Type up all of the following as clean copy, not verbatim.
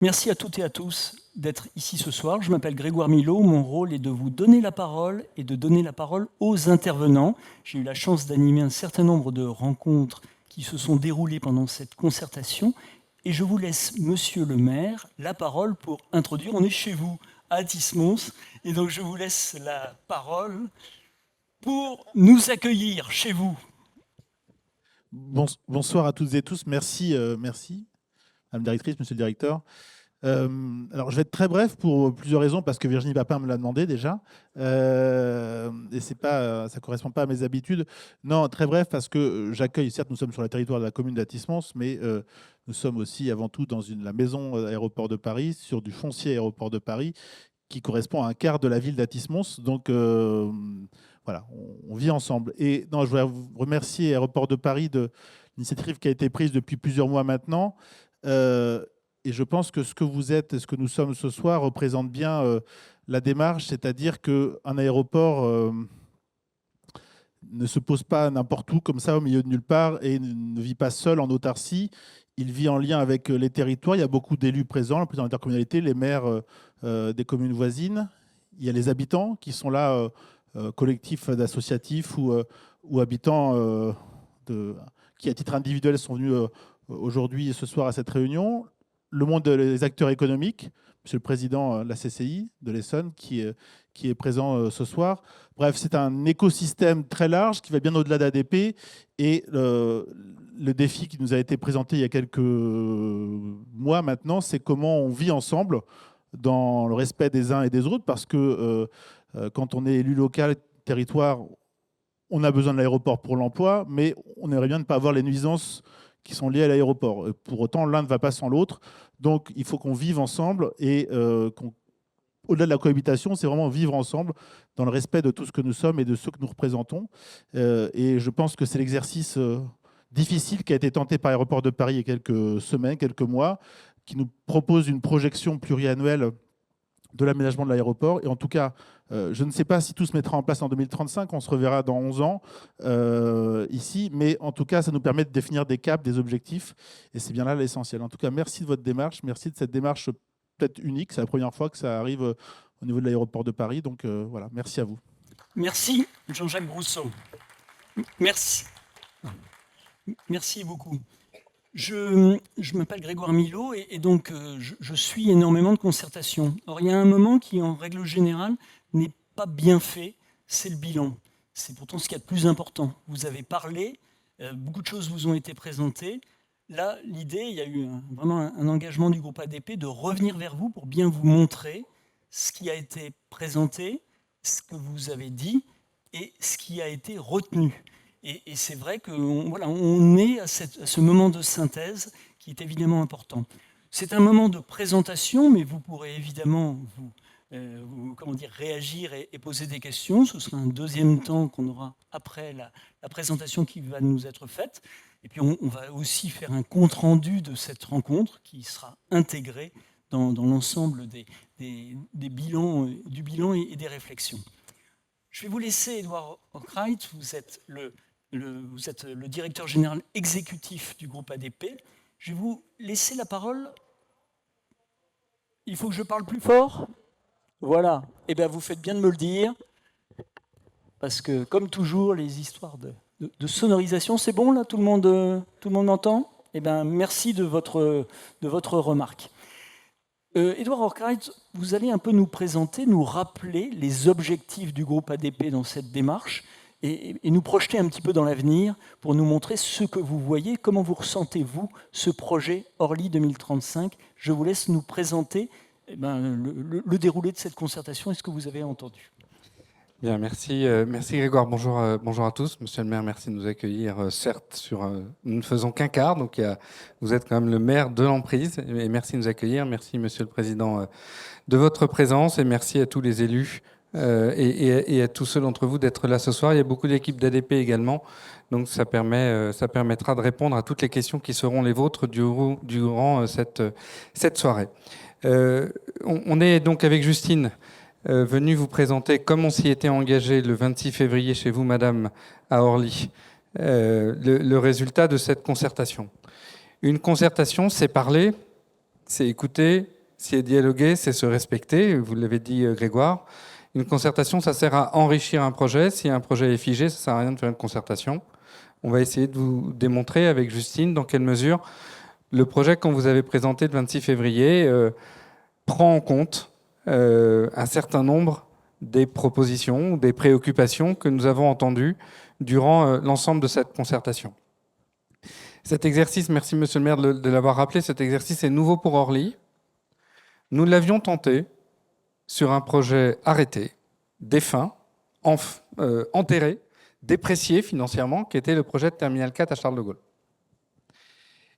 Merci à toutes et à tous d'être ici ce soir. Je m'appelle Grégoire Milot. Mon rôle est de vous donner la parole et de donner la parole aux intervenants. J'ai eu la chance d'animer un certain nombre de rencontres qui se sont déroulées pendant cette concertation. Et je vous laisse, monsieur le maire, la parole pour introduire. On est chez vous, à Athis-Mons. Et donc je vous laisse la parole pour nous accueillir chez vous. Bonsoir à toutes et tous. Merci, merci, Madame la directrice, Monsieur le directeur. Alors, je vais être très bref pour plusieurs raisons, parce que Virginie Papin me l'a demandé déjà. Et c'est pas, ça ne correspond pas à mes habitudes. Non, très bref, parce que j'accueille, certes, nous sommes sur le territoire de la commune d'Athis-Mons, mais nous sommes aussi avant tout dans la maison aéroport de Paris, sur du foncier aéroport de Paris, qui correspond à un quart de la ville d'Athis-Mons. Donc, voilà, on vit ensemble. Et non, je voudrais vous remercier Aéroport de Paris de l'initiative qui a été prise depuis plusieurs mois maintenant. Et je pense que ce que vous êtes et ce que nous sommes ce soir représente bien la démarche, c'est-à-dire qu'un aéroport ne se pose pas n'importe où, comme ça, au milieu de nulle part, et ne vit pas seul en autarcie. Il vit en lien avec les territoires. Il y a beaucoup d'élus présents, le président de l'intercommunalité, les maires des communes voisines. Il y a les habitants qui sont là, collectifs d'associatifs ou habitants qui, à titre individuel, sont venus aujourd'hui et ce soir à cette réunion. Le monde des acteurs économiques, monsieur le président de la CCI de l'Essonne, qui est présent ce soir. Bref, c'est un écosystème très large qui va bien au-delà d'ADP. Et le défi qui nous a été présenté il y a quelques mois maintenant, c'est comment on vit ensemble dans le respect des uns et des autres, parce que quand on est élu local, territoire, on a besoin de l'aéroport pour l'emploi, mais on aimerait bien ne pas avoir les nuisances qui sont liées à l'aéroport. Pour autant, l'un ne va pas sans l'autre. Donc, il faut qu'on vive ensemble et au-delà de la cohabitation, c'est vraiment vivre ensemble dans le respect de tout ce que nous sommes et de ceux que nous représentons. Et je pense que c'est l'exercice difficile qui a été tenté par Aéroport de Paris il y a quelques semaines, quelques mois, qui nous propose une projection pluriannuelle de l'aménagement de l'aéroport. Et en tout cas, je ne sais pas si tout se mettra en place en 2035, on se reverra dans 11 ans ici, mais en tout cas, ça nous permet de définir des caps, des objectifs, et c'est bien là l'essentiel. En tout cas, merci de votre démarche, merci de cette démarche peut-être unique, c'est la première fois que ça arrive au niveau de l'aéroport de Paris, donc voilà, merci à vous. Merci, Jean-Jacques Brousseau. Merci. Merci beaucoup. Je m'appelle Grégoire Milot et donc je suis énormément de concertation. Or, il y a un moment qui, en règle générale, n'est pas bien fait, c'est le bilan. C'est pourtant ce qu'il y a de plus important. Vous avez parlé, beaucoup de choses vous ont été présentées. Là, l'idée, il y a eu vraiment un engagement du groupe ADP de revenir vers vous pour bien vous montrer ce qui a été présenté, ce que vous avez dit et ce qui a été retenu. Et c'est vrai qu'on voilà, on est à ce moment de synthèse qui est évidemment important. C'est un moment de présentation, mais vous pourrez évidemment comment dire, réagir et poser des questions. Ce sera un deuxième temps qu'on aura après la présentation qui va nous être faite. Et puis on va aussi faire un compte-rendu de cette rencontre qui sera intégré dans l'ensemble des bilans, du bilan et des réflexions. Je vais vous laisser, Edouard Arkwright, vous êtes le directeur général exécutif du groupe ADP. Je vais vous laisser la parole. Il faut que je parle plus fort ? Voilà. Eh bien, vous faites bien de me le dire. Parce que, comme toujours, les histoires de sonorisation, c'est bon, là, tout le monde m'entend ? Eh bien, merci de votre remarque. Edouard Arkwright, vous allez un peu nous présenter, nous rappeler les objectifs du groupe ADP dans cette démarche et nous projeter un petit peu dans l'avenir pour nous montrer ce que vous voyez, comment vous ressentez-vous ce projet Orly 2035. Je vous laisse nous présenter le déroulé de cette concertation et ce que vous avez entendu. Bien, merci Grégoire. Bonjour à tous. Monsieur le maire, merci de nous accueillir. Certes, nous ne faisons qu'un quart, donc vous êtes quand même le maire de l'emprise. Et merci de nous accueillir. Merci, monsieur le président, de votre présence. Et merci à tous les élus et à tous ceux d'entre vous d'être là ce soir. Il y a beaucoup d'équipes d'ADP également. Donc ça permettra de répondre à toutes les questions qui seront les vôtres durant cette soirée. On est donc avec Justine, venu vous présenter, comme on s'y était engagé le 26 février chez vous, madame, à Orly, le résultat de cette concertation. Une concertation, c'est parler, c'est écouter, c'est dialoguer, c'est se respecter. Vous l'avez dit, Grégoire. Une concertation, ça sert à enrichir un projet. Si un projet est figé, ça ne sert à rien de faire une concertation. On va essayer de vous démontrer avec Justine dans quelle mesure le projet qu'on vous avez présenté le 26 février prend en compte un certain nombre des propositions ou des préoccupations que nous avons entendues durant l'ensemble de cette concertation. Cet exercice, merci Monsieur le maire de l'avoir rappelé, cet exercice est nouveau pour Orly. Nous l'avions tenté sur un projet arrêté, défunt, enterré, déprécié financièrement, qui était le projet de Terminal 4 à Charles de Gaulle.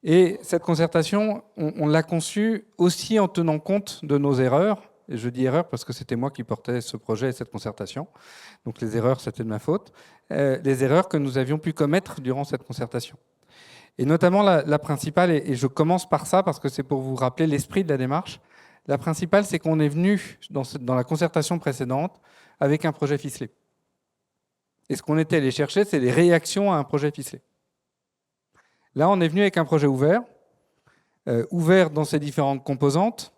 Et cette concertation, on l'a conçue aussi en tenant compte de nos erreurs. Et je dis erreurs parce que c'était moi qui portais ce projet et cette concertation. Donc les erreurs, c'était de ma faute. Les erreurs que nous avions pu commettre durant cette concertation. Et notamment la principale, et je commence par ça parce que c'est pour vous rappeler l'esprit de la démarche. La principale, c'est qu'on est venu dans la concertation précédente avec un projet ficelé. Et ce qu'on était allé chercher, c'est les réactions à un projet ficelé. Là, on est venu avec un projet ouvert, ouvert dans ses différentes composantes,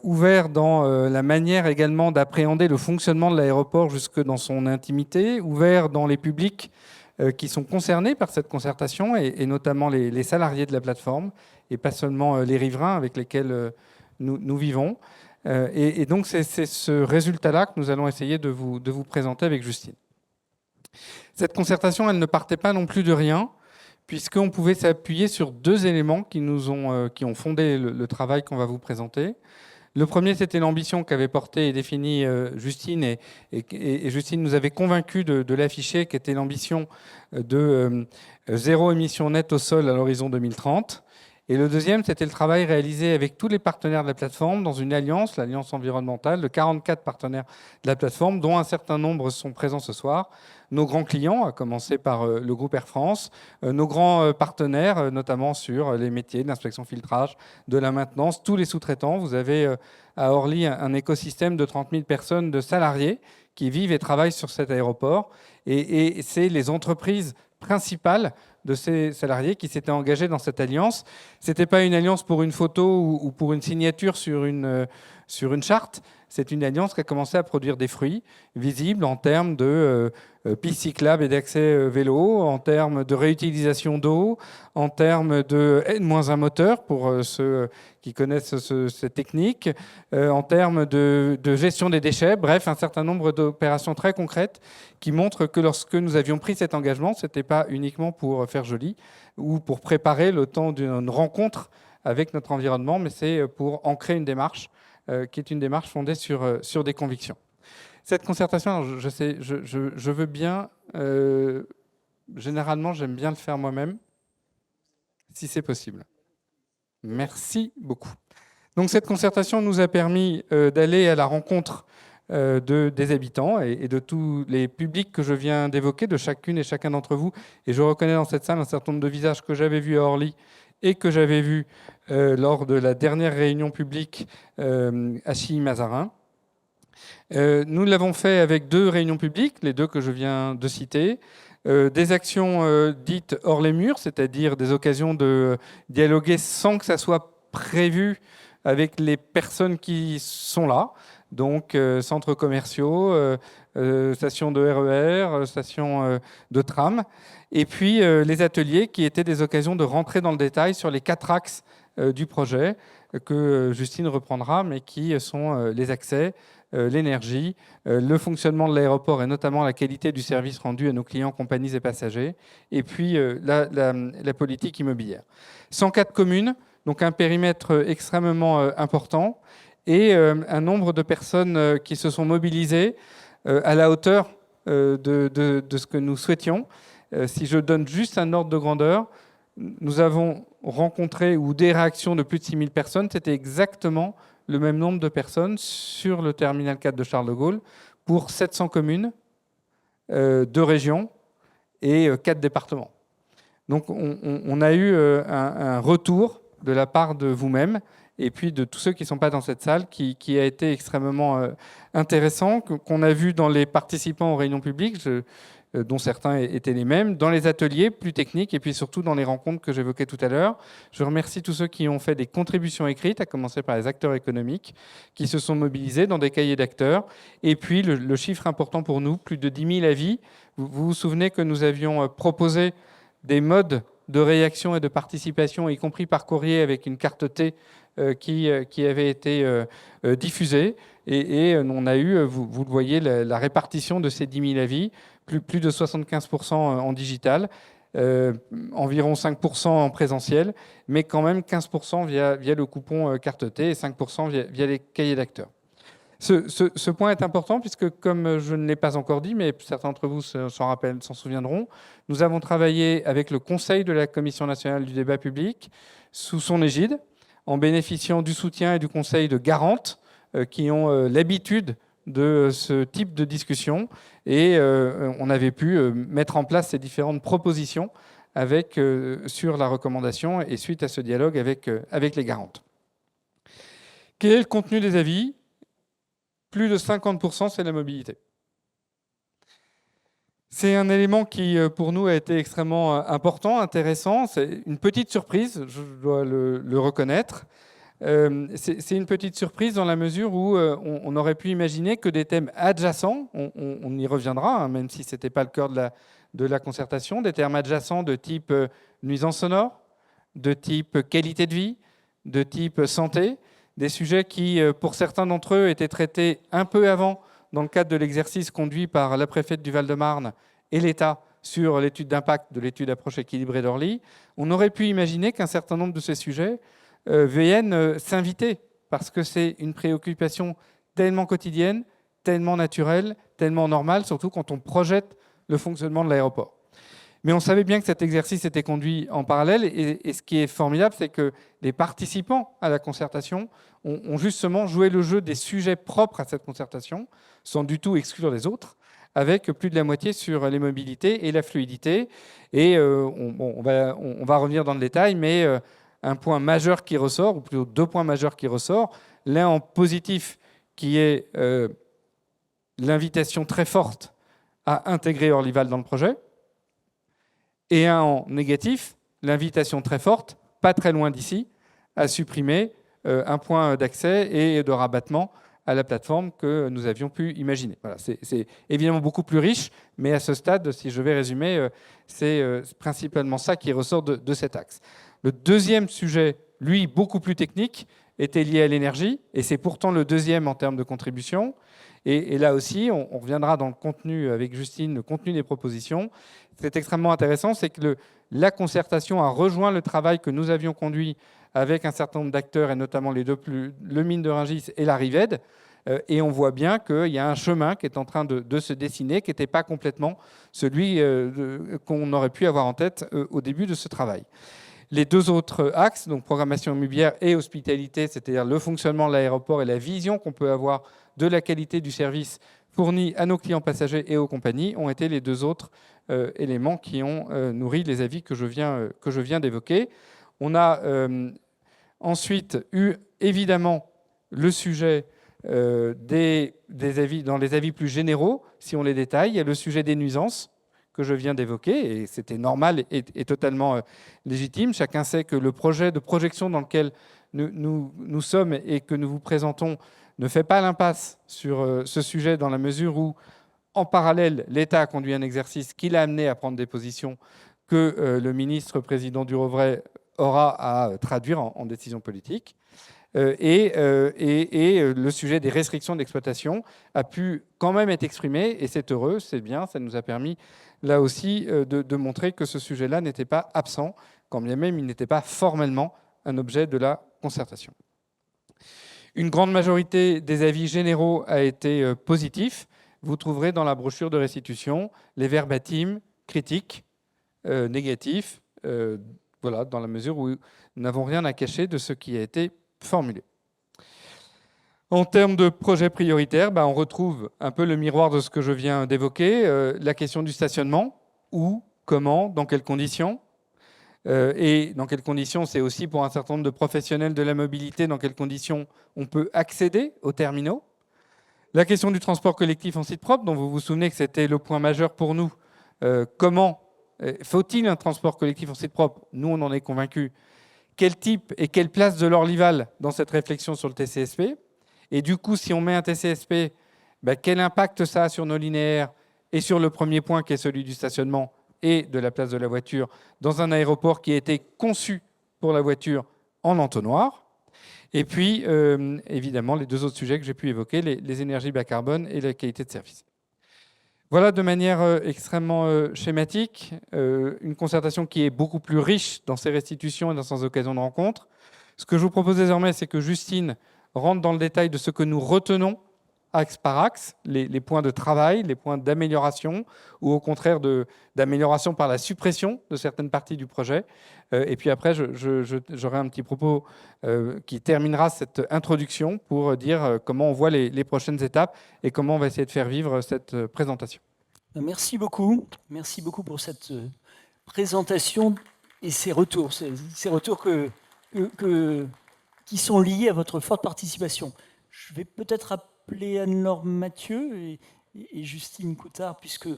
ouvert dans la manière également d'appréhender le fonctionnement de l'aéroport jusque dans son intimité, ouvert dans les publics qui sont concernés par cette concertation, et notamment les salariés de la plateforme, et pas seulement les riverains avec lesquels nous vivons. Et donc, c'est ce résultat-là que nous allons essayer de vous présenter avec Justine. Cette concertation, elle ne partait pas non plus de rien, puisqu'on pouvait s'appuyer sur deux éléments qui ont fondé le travail qu'on va vous présenter. Le premier, c'était l'ambition qu'avait portée et définie Justine, et Justine nous avait convaincus de l'afficher, qui était l'ambition de zéro émission nette au sol à l'horizon 2030. Et le deuxième, c'était le travail réalisé avec tous les partenaires de la plateforme dans une alliance, l'alliance environnementale, de 44 partenaires de la plateforme, dont un certain nombre sont présents ce soir. Nos grands clients, à commencer par le groupe Air France, nos grands partenaires, notamment sur les métiers de l'inspection filtrage, de la maintenance, tous les sous-traitants. Vous avez à Orly un écosystème de 30 000 personnes, de salariés qui vivent et travaillent sur cet aéroport. Et c'est les entreprises principales de ces salariés qui s'étaient engagés dans cette alliance. Ce n'était pas une alliance pour une photo ou pour une signature sur une charte. C'est une alliance qui a commencé à produire des fruits visibles en termes de pistes cyclables et d'accès vélo, en termes de réutilisation d'eau, en termes de N-1 moteur pour ceux qui connaissent cette technique, en termes de gestion des déchets, bref, un certain nombre d'opérations très concrètes qui montrent que lorsque nous avions pris cet engagement, ce n'était pas uniquement pour faire joli ou pour préparer le temps d'une rencontre avec notre environnement, mais c'est pour ancrer une démarche qui est une démarche fondée sur des convictions. Cette concertation, alors je veux bien, généralement j'aime bien le faire moi-même, si c'est possible. Merci beaucoup. Donc cette concertation nous a permis d'aller à la rencontre des habitants et de tous les publics que je viens d'évoquer, de chacune et chacun d'entre vous. Et je reconnais dans cette salle un certain nombre de visages que j'avais vus à Orly et que j'avais vus lors de la dernière réunion publique à Chilly-Mazarin. Nous l'avons fait avec deux réunions publiques, les deux que je viens de citer, des actions dites hors les murs, c'est-à-dire des occasions de dialoguer sans que ça soit prévu avec les personnes qui sont là, donc centres commerciaux, stations de RER, stations de tram, et puis les ateliers qui étaient des occasions de rentrer dans le détail sur les 4 axes du projet que Justine reprendra, mais qui sont les accès, l'énergie, le fonctionnement de l'aéroport et notamment la qualité du service rendu à nos clients, compagnies et passagers, et puis la politique immobilière. 104 communes, donc un périmètre extrêmement important, et un nombre de personnes qui se sont mobilisées à la hauteur de ce que nous souhaitions. Si je donne juste un ordre de grandeur, nous avons rencontré ou des réactions de plus de 6000 personnes. C'était exactement le même nombre de personnes sur le terminal 4 de Charles de Gaulle pour 700 communes, 2 régions et 4 départements. Donc on a eu un retour de la part de vous-même et puis de tous ceux qui ne sont pas dans cette salle qui a été extrêmement intéressant, qu'on a vu dans les participants aux réunions publiques. dont certains étaient les mêmes, dans les ateliers plus techniques et puis surtout dans les rencontres que j'évoquais tout à l'heure. Je remercie tous ceux qui ont fait des contributions écrites, à commencer par les acteurs économiques, qui se sont mobilisés dans des cahiers d'acteurs. Et puis le chiffre important pour nous, plus de 10 000 avis. Vous vous souvenez que nous avions proposé des modes de réaction et de participation, y compris par courrier avec une carte T qui avait été diffusée. Et on a eu, vous le voyez, la répartition de ces 10 000 avis, plus de 75% en digital, environ 5% en présentiel, mais quand même 15% via le coupon carte T et 5% via les cahiers d'acteurs. Ce point est important puisque, comme je ne l'ai pas encore dit, mais certains d'entre vous s'en souviendront, nous avons travaillé avec le Conseil de la Commission nationale du débat public sous son égide, en bénéficiant du soutien et du conseil de garantes qui ont l'habitude de ce type de discussion. Et on avait pu mettre en place ces différentes propositions sur la recommandation et suite à ce dialogue avec les garantes. Quel est le contenu des avis ? Plus de 50%, c'est la mobilité. C'est un élément qui, pour nous, a été extrêmement important, intéressant. C'est une petite surprise, je dois le reconnaître. C'est une petite surprise dans la mesure où on aurait pu imaginer que des thèmes adjacents, on y reviendra, hein, même si ce n'était pas le cœur de la concertation, des termes adjacents de type nuisance sonore, de type qualité de vie, de type santé, des sujets qui, pour certains d'entre eux, étaient traités un peu avant dans le cadre de l'exercice conduit par la préfète du Val-de-Marne et l'État sur l'étude d'impact de l'étude approche équilibrée d'Orly. On aurait pu imaginer qu'un certain nombre de ces sujets viennent s'inviter, parce que c'est une préoccupation tellement quotidienne, tellement naturelle, tellement normale, surtout quand on projette le fonctionnement de l'aéroport. Mais on savait bien que cet exercice était conduit en parallèle, et ce qui est formidable, c'est que les participants à la concertation ont justement joué le jeu des sujets propres à cette concertation, sans du tout exclure les autres, avec plus de la moitié sur les mobilités et la fluidité. Et on va revenir dans le détail, mais un point majeur qui ressort, ou plutôt deux points majeurs qui ressortent, l'un en positif qui est l'invitation très forte à intégrer Orlyval dans le projet, et un en négatif, l'invitation très forte, pas très loin d'ici, à supprimer un point d'accès et de rabattement à la plateforme que nous avions pu imaginer. Voilà, c'est évidemment beaucoup plus riche, mais à ce stade, si je vais résumer, c'est principalement ça qui ressort de cet axe. Le deuxième sujet, lui, beaucoup plus technique, était lié à l'énergie, et c'est pourtant le deuxième en termes de contribution. Et là aussi, on reviendra dans le contenu avec Justine, le contenu des propositions. Ce qui est extrêmement intéressant, c'est que la concertation a rejoint le travail que nous avions conduit avec un certain nombre d'acteurs, et notamment les deux le mine de Rungis et la Rived. Et on voit bien qu'il y a un chemin qui est en train de se dessiner, qui n'était pas complètement celui qu'on aurait pu avoir en tête au début de ce travail. Les deux autres axes, donc programmation immobilière et hospitalité, c'est-à-dire le fonctionnement de l'aéroport et la vision qu'on peut avoir de la qualité du service fourni à nos clients passagers et aux compagnies, ont été les deux autres éléments qui ont nourri les avis que je viens d'évoquer. On a ensuite eu évidemment le sujet des avis, dans les avis plus généraux, si on les détaille, il y a le sujet des nuisances que je viens d'évoquer, et c'était normal et totalement légitime. Chacun sait que le projet de projection dans lequel nous sommes et que nous vous présentons ne fait pas l'impasse sur ce sujet, dans la mesure où, en parallèle, l'État a conduit un exercice qui l'a amené à prendre des positions que le ministre président Durovray aura à traduire en décision politique. Et le sujet des restrictions d'exploitation a pu quand même être exprimé, et c'est heureux, c'est bien, ça nous a permis là aussi de montrer que ce sujet-là n'était pas absent, quand bien même il n'était pas formellement un objet de la concertation. Une grande majorité des avis généraux a été positif. Vous trouverez dans la brochure de restitution les verbatims critiques, négatifs, voilà, dans la mesure où nous n'avons rien à cacher de ce qui a été formulé. En termes de projets prioritaires, on retrouve un peu le miroir de ce que je viens d'évoquer, la question du stationnement, où, comment, dans quelles conditions. Et dans quelles conditions, c'est aussi pour un certain nombre de professionnels de la mobilité, dans quelles conditions on peut accéder aux terminaux. La question du transport collectif en site propre, dont vous vous souvenez que c'était le point majeur pour nous comment faut-il un transport collectif en site propre? Nous, on en est convaincus. Quel type et quelle place de l'Orlyval dans cette réflexion sur le TCSP? Et du coup, si on met un TCSP, quel impact ça a sur nos linéaires et sur le premier point qui est celui du stationnement et de la place de la voiture dans un aéroport qui a été conçu pour la voiture en entonnoir? Et puis, évidemment, les deux autres sujets que j'ai pu évoquer, les énergies bas carbone et la qualité de service. Voilà de manière extrêmement schématique, une concertation qui est beaucoup plus riche dans ses restitutions et dans ses occasions de rencontre. Ce que je vous propose désormais, c'est que Justine rentre dans le détail de ce que nous retenons axe par axe, les points de travail, les points d'amélioration, ou au contraire d'amélioration par la suppression de certaines parties du projet. Et puis après, j'aurai un petit propos qui terminera cette introduction pour dire comment on voit les prochaines étapes et comment on va essayer de faire vivre cette présentation. Merci beaucoup. Merci beaucoup pour cette présentation et ces retours. Ces retours qui sont liés à votre forte participation. Je vais peut-être appeler Anne-Laure Mathieu et Justine Coutard, puisque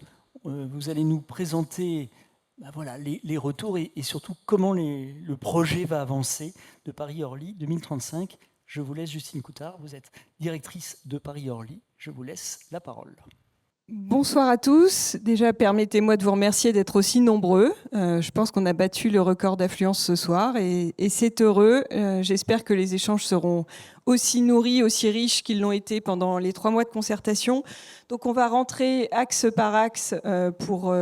vous allez nous présenter voilà, les retours et surtout comment le projet va avancer de Paris-Orly 2035. Je vous laisse, Justine Coutard, vous êtes directrice de Paris-Orly. Je vous laisse la parole. Bonsoir à tous. Déjà, permettez-moi de vous remercier d'être aussi nombreux. Je pense qu'on a battu le record d'affluence ce soir et c'est heureux. J'espère que les échanges seront aussi nourris, aussi riches qu'ils l'ont été pendant les 3 mois de concertation. Donc on va rentrer axe par axe pour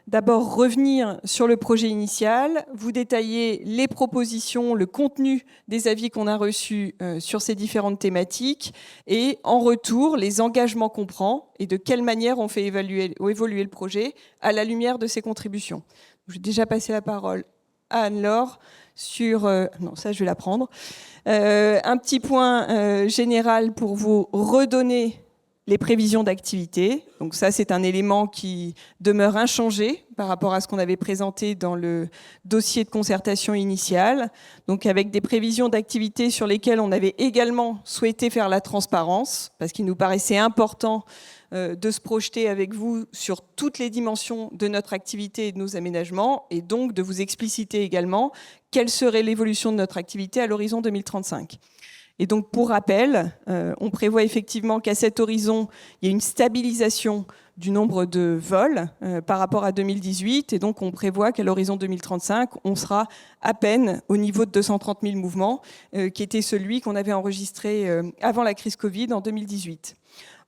d'abord revenir sur le projet initial, vous détailler les propositions, le contenu des avis qu'on a reçus sur ces différentes thématiques et en retour les engagements qu'on prend et de quelle manière on fait évoluer le projet à la lumière de ces contributions. Je vais déjà passer la parole à Anne-Laure sur... non, ça je vais la prendre. Un petit point général pour vous redonner les prévisions d'activité. Donc ça, c'est un élément qui demeure inchangé par rapport à ce qu'on avait présenté dans le dossier de concertation initial. Donc avec des prévisions d'activité sur lesquelles on avait également souhaité faire la transparence, parce qu'il nous paraissait important de se projeter avec vous sur toutes les dimensions de notre activité et de nos aménagements, et donc de vous expliciter également quelle serait l'évolution de notre activité à l'horizon 2035. Et donc, pour rappel, on prévoit effectivement qu'à cet horizon, il y a une stabilisation du nombre de vols par rapport à 2018. Et donc, on prévoit qu'à l'horizon 2035, on sera à peine au niveau de 230 000 mouvements, qui était celui qu'on avait enregistré avant la crise Covid en 2018.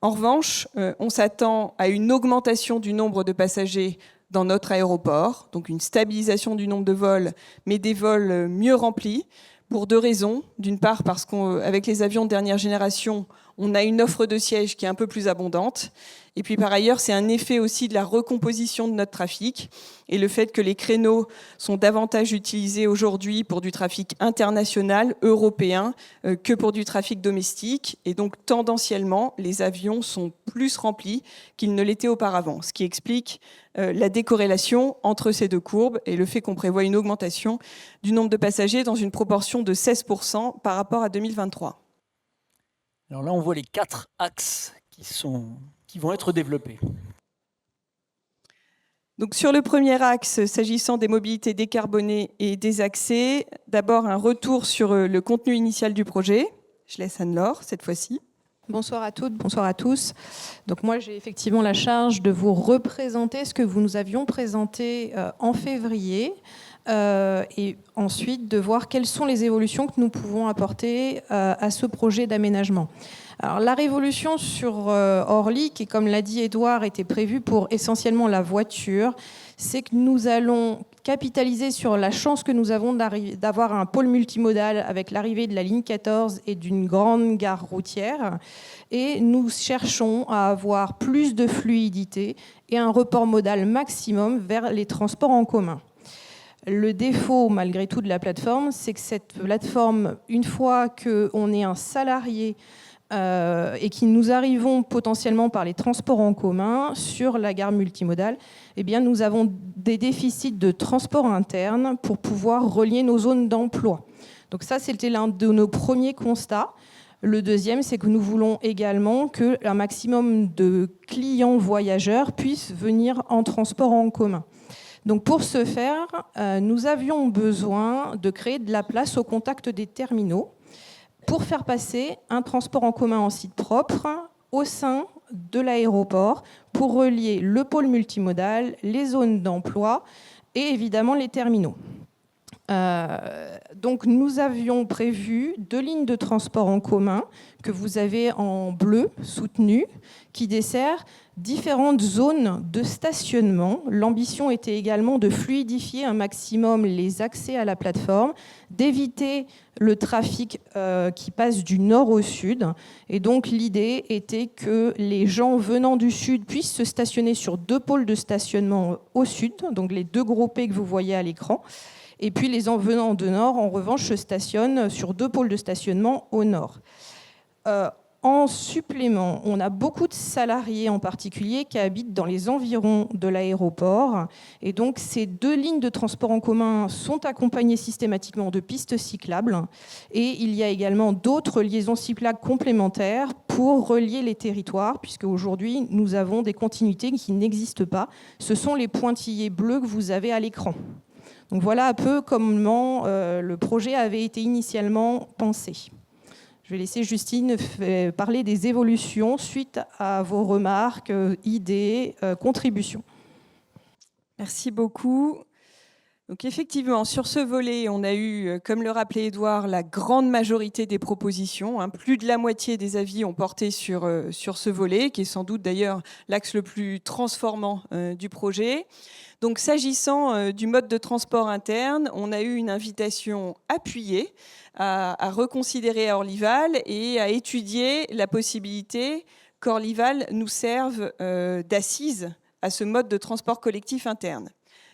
En revanche, on s'attend à une augmentation du nombre de passagers dans notre aéroport, donc une stabilisation du nombre de vols, mais des vols mieux remplis, pour 2 raisons. D'une part, parce qu'avec les avions de dernière génération, on a une offre de sièges qui est un peu plus abondante. Et puis par ailleurs, c'est un effet aussi de la recomposition de notre trafic et le fait que les créneaux sont davantage utilisés aujourd'hui pour du trafic international, européen, que pour du trafic domestique. Et donc tendanciellement, les avions sont plus remplis qu'ils ne l'étaient auparavant, ce qui explique la décorrélation entre ces 2 courbes et le fait qu'on prévoit une augmentation du nombre de passagers dans une proportion de 16% par rapport à 2023. Alors là, on voit les 4 axes qui vont être développés. Donc sur le premier axe, s'agissant des mobilités décarbonées et désaxées, d'abord un retour sur le contenu initial du projet. Je laisse Anne-Laure cette fois-ci. Bonsoir à toutes, bonsoir à tous. Donc moi, j'ai effectivement la charge de vous représenter ce que nous avions présenté en février et ensuite de voir quelles sont les évolutions que nous pouvons apporter à ce projet d'aménagement. Alors, la révolution sur Orly, qui, comme l'a dit Édouard, était prévue pour essentiellement la voiture, c'est que nous allons capitaliser sur la chance que nous avons d'avoir un pôle multimodal avec l'arrivée de la ligne 14 et d'une grande gare routière. Et nous cherchons à avoir plus de fluidité et un report modal maximum vers les transports en commun. Le défaut, malgré tout, de la plateforme, c'est que cette plateforme, une fois qu'on est un salarié et que nous arrivons potentiellement par les transports en commun sur la gare multimodale, eh bien, nous avons des déficits de transport interne pour pouvoir relier nos zones d'emploi. Donc ça, c'était l'un de nos premiers constats. Le deuxième, c'est que nous voulons également qu'un maximum de clients voyageurs puissent venir en transport en commun. Donc pour ce faire, nous avions besoin de créer de la place au contact des terminaux pour faire passer un transport en commun en site propre au sein de l'aéroport pour relier le pôle multimodal, les zones d'emploi et évidemment les terminaux. Donc nous avions prévu 2 lignes de transport en commun que vous avez en bleu soutenu qui desservent différentes zones de stationnement. L'ambition était également de fluidifier un maximum les accès à la plateforme, d'éviter le trafic qui passe du nord au sud. Et donc l'idée était que les gens venant du sud puissent se stationner sur 2 pôles de stationnement au sud, donc les 2 gros P que vous voyez à l'écran. Et puis les gens venant de nord, en revanche, se stationnent sur 2 pôles de stationnement au nord. En supplément, on a beaucoup de salariés en particulier qui habitent dans les environs de l'aéroport. Et donc ces 2 lignes de transport en commun sont accompagnées systématiquement de pistes cyclables. Et il y a également d'autres liaisons cyclables complémentaires pour relier les territoires, puisque aujourd'hui nous avons des continuités qui n'existent pas. Ce sont les pointillés bleus que vous avez à l'écran. Donc voilà un peu comment le projet avait été initialement pensé. Je vais laisser Justine parler des évolutions suite à vos remarques, idées, contributions. Merci beaucoup. Donc effectivement, sur ce volet, on a eu, comme le rappelait Édouard, la grande majorité des propositions. Plus de la moitié des avis ont porté sur ce volet, qui est sans doute d'ailleurs l'axe le plus transformant du projet. Donc s'agissant du mode de transport interne, on a eu une invitation appuyée à reconsidérer Orlyval et à étudier la possibilité qu'Orlyval nous serve d'assise à ce mode de transport collectif interne.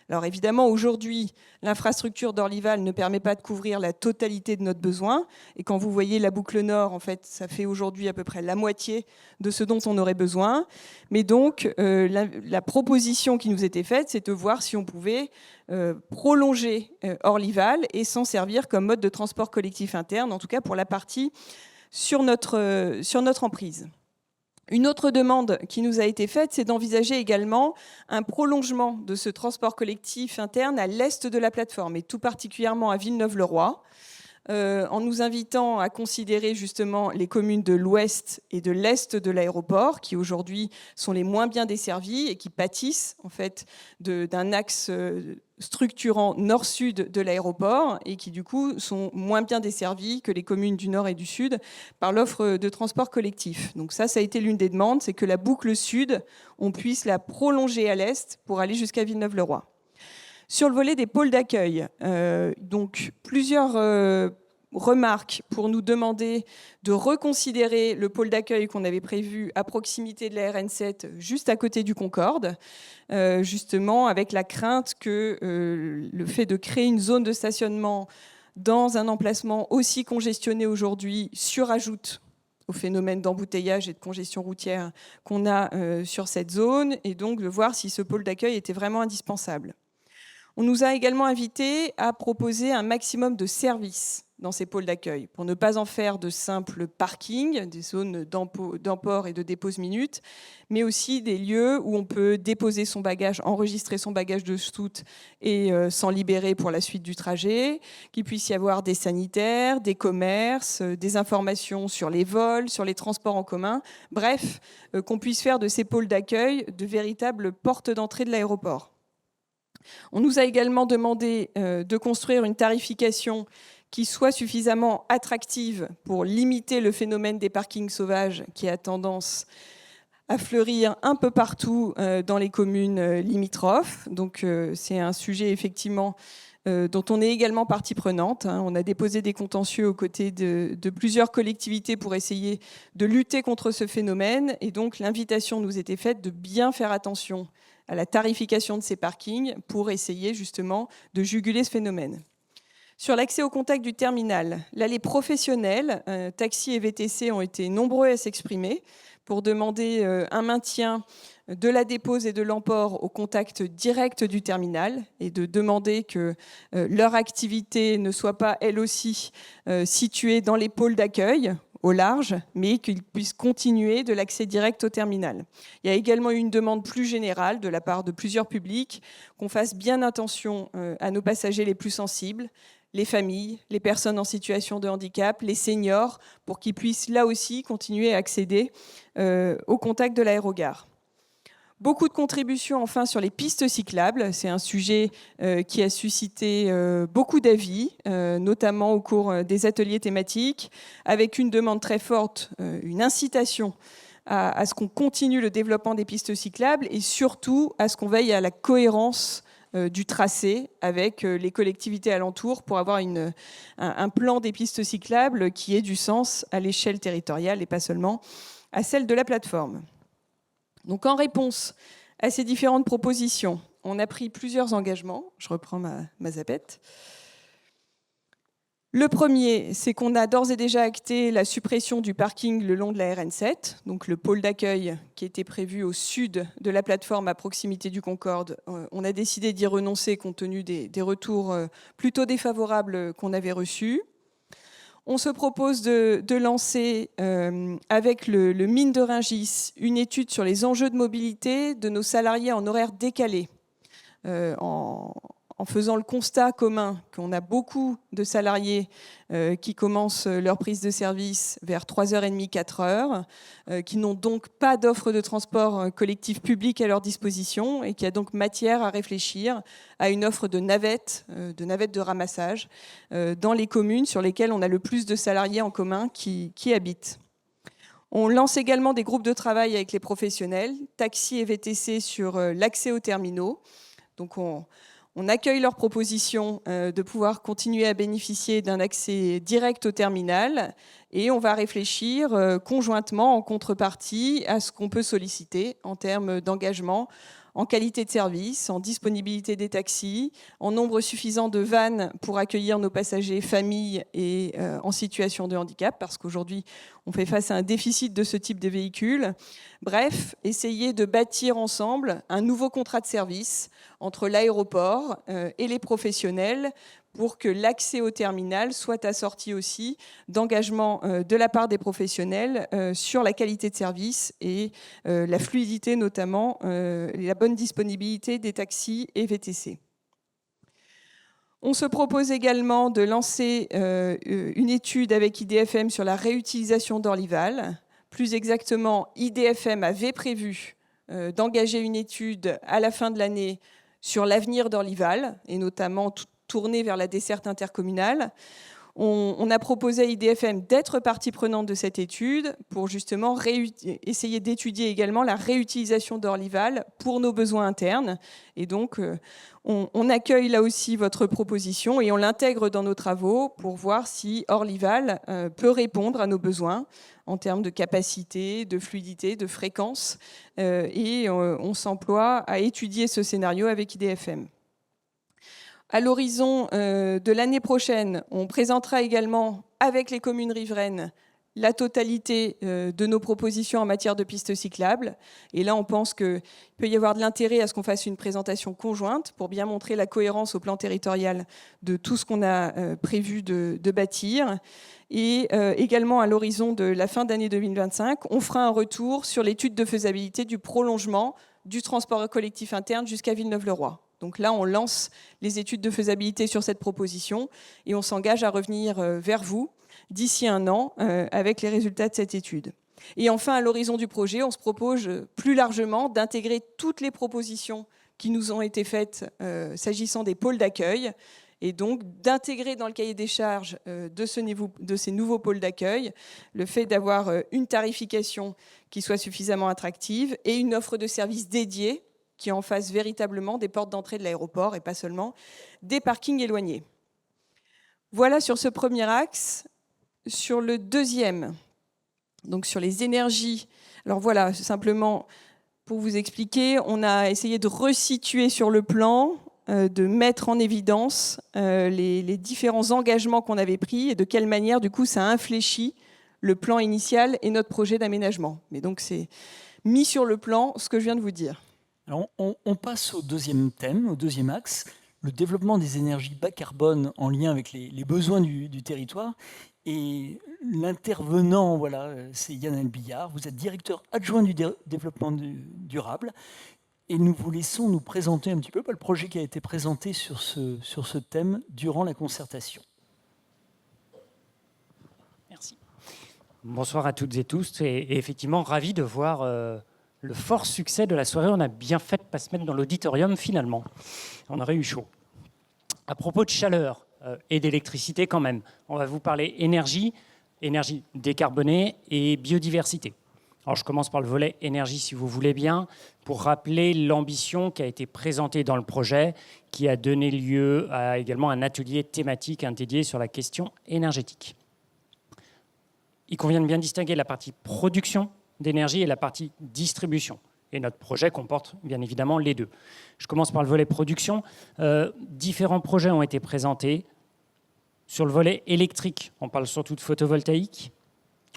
Alors évidemment, aujourd'hui, l'infrastructure d'Orlyval ne permet pas de couvrir la totalité de notre besoin. Et quand vous voyez la boucle nord, en fait, ça fait aujourd'hui à peu près la moitié de ce dont on aurait besoin. Mais donc, la proposition qui nous était faite, c'est de voir si on pouvait prolonger Orlyval et s'en servir comme mode de transport collectif interne, en tout cas pour la partie sur notre emprise. Une autre demande qui nous a été faite, c'est d'envisager également un prolongement de ce transport collectif interne à l'est de la plateforme, et tout particulièrement à Villeneuve-le-Roi, en nous invitant à considérer justement les communes de l'ouest et de l'est de l'aéroport, qui aujourd'hui sont les moins bien desservies et qui pâtissent en fait d'un axe structurant nord-sud de l'aéroport et qui du coup sont moins bien desservies que les communes du nord et du sud par l'offre de transport collectif. Donc ça a été l'une des demandes, c'est que la boucle sud, on puisse la prolonger à l'est pour aller jusqu'à Villeneuve-le-Roi. Sur le volet des pôles d'accueil, donc plusieurs remarques pour nous demander de reconsidérer le pôle d'accueil qu'on avait prévu à proximité de la RN7, juste à côté du Concorde, justement avec la crainte que le fait de créer une zone de stationnement dans un emplacement aussi congestionné aujourd'hui surajoute au phénomène d'embouteillage et de congestion routière qu'on a sur cette zone, et donc de voir si ce pôle d'accueil était vraiment indispensable. On nous a également invités à proposer un maximum de services dans ces pôles d'accueil, pour ne pas en faire de simples parkings, des zones d'emport et de dépose minute, mais aussi des lieux où on peut déposer son bagage, enregistrer son bagage de soute et s'en libérer pour la suite du trajet, qu'il puisse y avoir des sanitaires, des commerces, des informations sur les vols, sur les transports en commun, bref, qu'on puisse faire de ces pôles d'accueil de véritables portes d'entrée de l'aéroport. On nous a également demandé de construire une tarification qui soit suffisamment attractive pour limiter le phénomène des parkings sauvages qui a tendance à fleurir un peu partout dans les communes limitrophes. Donc c'est un sujet effectivement dont on est également partie prenante. On a déposé des contentieux aux côtés de plusieurs collectivités pour essayer de lutter contre ce phénomène. Et donc l'invitation nous était faite de bien faire attention à la tarification de ces parkings pour essayer justement de juguler ce phénomène. Sur l'accès au contact du terminal, là les professionnels, taxis et VTC, ont été nombreux à s'exprimer pour demander un maintien de la dépose et de l'emport au contact direct du terminal et de demander que leur activité ne soit pas elle aussi située dans les pôles d'accueil, au large, mais qu'ils puissent continuer de l'accès direct au terminal. Il y a également eu une demande plus générale de la part de plusieurs publics qu'on fasse bien attention à nos passagers les plus sensibles, les familles, les personnes en situation de handicap, les seniors, pour qu'ils puissent là aussi continuer à accéder au contact de l'aérogare. Beaucoup de contributions enfin sur les pistes cyclables. C'est un sujet qui a suscité beaucoup d'avis, notamment au cours des ateliers thématiques, avec une demande très forte, une incitation à ce qu'on continue le développement des pistes cyclables et surtout à ce qu'on veille à la cohérence du tracé avec les collectivités alentours pour avoir un plan des pistes cyclables qui ait du sens à l'échelle territoriale et pas seulement à celle de la plateforme. Donc en réponse à ces différentes propositions, on a pris plusieurs engagements. Je reprends ma zapette. Le premier, c'est qu'on a d'ores et déjà acté la suppression du parking le long de la RN7, donc le pôle d'accueil qui était prévu au sud de la plateforme à proximité du Concorde. On a décidé d'y renoncer compte tenu des retours plutôt défavorables qu'on avait reçus. On se propose de lancer, avec le mine de Rungis, une étude sur les enjeux de mobilité de nos salariés en horaire décalé, en faisant le constat commun qu'on a beaucoup de salariés qui commencent leur prise de service vers 3h30, 4h, qui n'ont donc pas d'offre de transport collectif public à leur disposition et qui a donc matière à réfléchir à une offre de navettes de ramassage dans les communes sur lesquelles on a le plus de salariés en commun qui habitent. On lance également des groupes de travail avec les professionnels, taxis et VTC sur l'accès aux terminaux. Donc on accueille leurs propositions de pouvoir continuer à bénéficier d'un accès direct au terminal et on va réfléchir conjointement en contrepartie à ce qu'on peut solliciter en termes d'engagement, en qualité de service, en disponibilité des taxis, en nombre suffisant de vannes pour accueillir nos passagers, familles et en situation de handicap, parce qu'aujourd'hui, on fait face à un déficit de ce type de véhicules. Bref, essayer de bâtir ensemble un nouveau contrat de service entre l'aéroport et les professionnels pour que l'accès au terminal soit assorti aussi d'engagement de la part des professionnels sur la qualité de service et la fluidité notamment, la bonne disponibilité des taxis et VTC. On se propose également de lancer une étude avec IDFM sur la réutilisation d'Orlyval. Plus exactement, IDFM avait prévu d'engager une étude à la fin de l'année sur l'avenir d'Orlyval, et notamment tournée vers la desserte intercommunale. On a proposé à IDFM d'être partie prenante de cette étude pour justement essayer d'étudier également la réutilisation d'Orlyval pour nos besoins internes. Et donc, on accueille là aussi votre proposition et on l'intègre dans nos travaux pour voir si Orlyval peut répondre à nos besoins en termes de capacité, de fluidité, de fréquence. Et on s'emploie à étudier ce scénario avec IDFM. À l'horizon de l'année prochaine, on présentera également avec les communes riveraines la totalité de nos propositions en matière de pistes cyclables. Et là, on pense qu'il peut y avoir de l'intérêt à ce qu'on fasse une présentation conjointe pour bien montrer la cohérence au plan territorial de tout ce qu'on a prévu de bâtir. Et également, à l'horizon de la fin d'année 2025, on fera un retour sur l'étude de faisabilité du prolongement du transport collectif interne jusqu'à Villeneuve-le-Roi. Donc là, on lance les études de faisabilité sur cette proposition et on s'engage à revenir vers vous d'ici un an avec les résultats de cette étude. Et enfin, à l'horizon du projet, on se propose plus largement d'intégrer toutes les propositions qui nous ont été faites s'agissant des pôles d'accueil et donc d'intégrer dans le cahier des charges de ces nouveaux pôles d'accueil le fait d'avoir une tarification qui soit suffisamment attractive et une offre de services dédiée qui en fasse véritablement des portes d'entrée de l'aéroport et pas seulement des parkings éloignés. Voilà sur ce premier axe. Sur le deuxième, donc sur les énergies, alors voilà, simplement pour vous expliquer, on a essayé de resituer sur le plan, de mettre en évidence les différents engagements qu'on avait pris et de quelle manière, du coup, ça infléchit le plan initial et notre projet d'aménagement. Mais donc, c'est mis sur le plan ce que je viens de vous dire. Alors, on passe au deuxième thème, au deuxième axe, le développement des énergies bas carbone en lien avec les besoins du territoire. Et l'intervenant, voilà, c'est Yann Elbillard. Vous êtes directeur adjoint du développement durable. Et nous vous laissons nous présenter un petit peu le projet qui a été présenté sur ce thème durant la concertation. Merci. Bonsoir à toutes et tous. Et effectivement, ravi de voir le fort succès de la soirée. On a bien fait de ne pas se mettre dans l'auditorium finalement. On aurait eu chaud. À propos de chaleur et d'électricité quand même, on va vous parler énergie décarbonée et biodiversité. Alors je commence par le volet énergie si vous voulez bien, pour rappeler l'ambition qui a été présentée dans le projet, qui a donné lieu à également un atelier thématique dédié sur la question énergétique. Il convient de bien distinguer la partie production d'énergie et la partie distribution. Et notre projet comporte bien évidemment les deux. Je commence par le volet production. Différents projets ont été présentés. Sur le volet électrique, on parle surtout de photovoltaïque.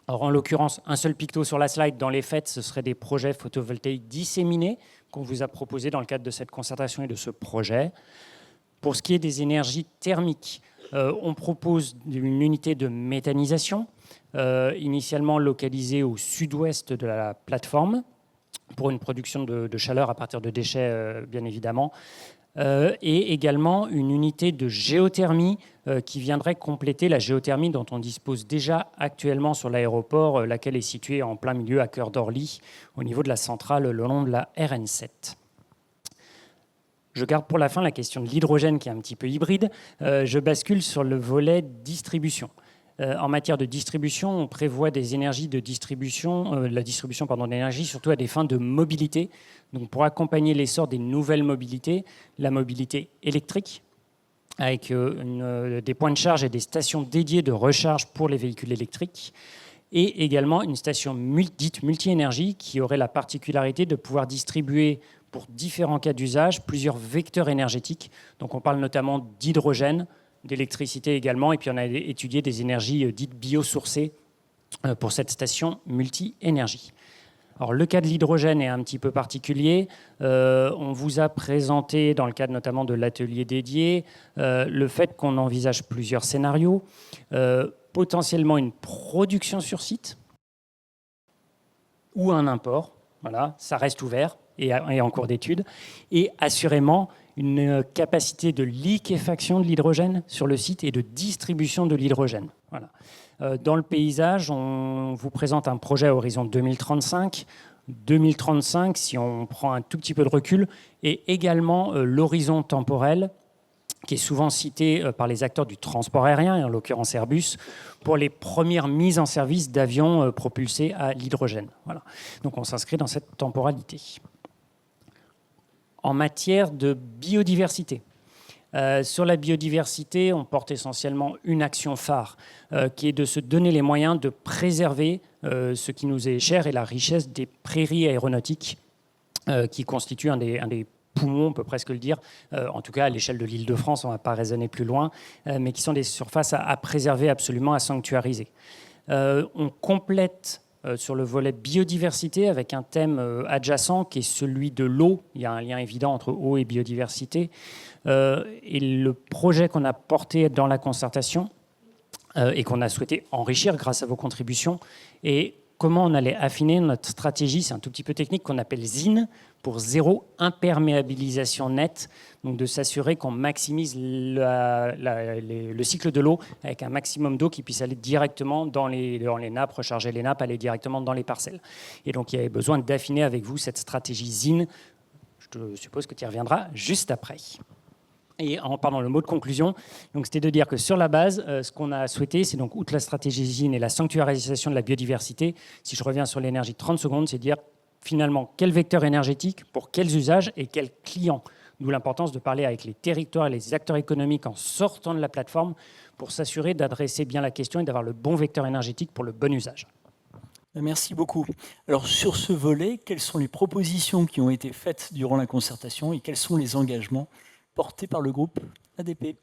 Alors, en l'occurrence, un seul picto sur la slide. Dans les faits, ce seraient des projets photovoltaïques disséminés qu'on vous a proposés dans le cadre de cette concertation et de ce projet. Pour ce qui est des énergies thermiques, on propose une unité de méthanisation, initialement localisée au sud-ouest de la plateforme, pour une production de chaleur à partir de déchets, bien évidemment, et également une unité de géothermie qui viendrait compléter la géothermie dont on dispose déjà actuellement sur l'aéroport, laquelle est située en plein milieu à cœur d'Orly, au niveau de la centrale le long de la RN7. Je garde pour la fin la question de l'hydrogène qui est un petit peu hybride. Je bascule sur le volet distribution. En matière de distribution, on prévoit des énergies de distribution, la distribution d'énergie surtout à des fins de mobilité. Donc pour accompagner l'essor des nouvelles mobilités, la mobilité électrique, avec des points de charge et des stations dédiées de recharge pour les véhicules électriques, et également une station dite multi-énergie qui aurait la particularité de pouvoir distribuer pour différents cas d'usage plusieurs vecteurs énergétiques. Donc on parle notamment d'hydrogène, d'électricité également, et puis on a étudié des énergies dites biosourcées pour cette station multi-énergie. Alors, le cas de l'hydrogène est un petit peu particulier. On vous a présenté, dans le cadre notamment de l'atelier dédié, le fait qu'on envisage plusieurs scénarios, potentiellement une production sur site ou un import. Voilà, ça reste ouvert et en cours d'étude. Et assurément, une capacité de liquéfaction de l'hydrogène sur le site et de distribution de l'hydrogène. Voilà. Dans le paysage, on vous présente un projet à horizon 2035. 2035, si on prend un tout petit peu de recul, et également l'horizon temporel qui est souvent cité par les acteurs du transport aérien, et en l'occurrence Airbus, pour les premières mises en service d'avions propulsés à l'hydrogène. Voilà. Donc on s'inscrit dans cette temporalité. En matière de biodiversité, sur la biodiversité, on porte essentiellement une action phare, qui est de se donner les moyens de préserver ce qui nous est cher et la richesse des prairies aéronautiques, qui constituent un des poumons, on peut presque le dire, en tout cas à l'échelle de l'Île-de-France, on ne va pas raisonner plus loin, mais qui sont des surfaces à préserver absolument, à sanctuariser. On complète sur le volet biodiversité avec un thème adjacent qui est celui de l'eau. Il y a un lien évident entre eau et biodiversité. Et le projet qu'on a porté dans la concertation et qu'on a souhaité enrichir grâce à vos contributions, et comment on allait affiner notre stratégie, c'est un tout petit peu technique, qu'on appelle ZIN, pour zéro imperméabilisation nette, donc de s'assurer qu'on maximise le cycle de l'eau avec un maximum d'eau qui puisse aller directement dans les nappes, recharger les nappes, aller directement dans les parcelles. Et donc il y avait besoin d'affiner avec vous cette stratégie ZIN. Je suppose que tu y reviendras juste après. Et en parlant le mot de conclusion, donc c'était de dire que sur la base, ce qu'on a souhaité, c'est donc outre la stratégie ZIN et la sanctuarisation de la biodiversité, si je reviens sur l'énergie 30 secondes, c'est de dire finalement quel vecteur énergétique, pour quels usages et quels clients. D'où l'importance de parler avec les territoires et les acteurs économiques en sortant de la plateforme pour s'assurer d'adresser bien la question et d'avoir le bon vecteur énergétique pour le bon usage. Merci beaucoup. Alors sur ce volet, quelles sont les propositions qui ont été faites durant la concertation et quels sont les engagements portés par le groupe ADP?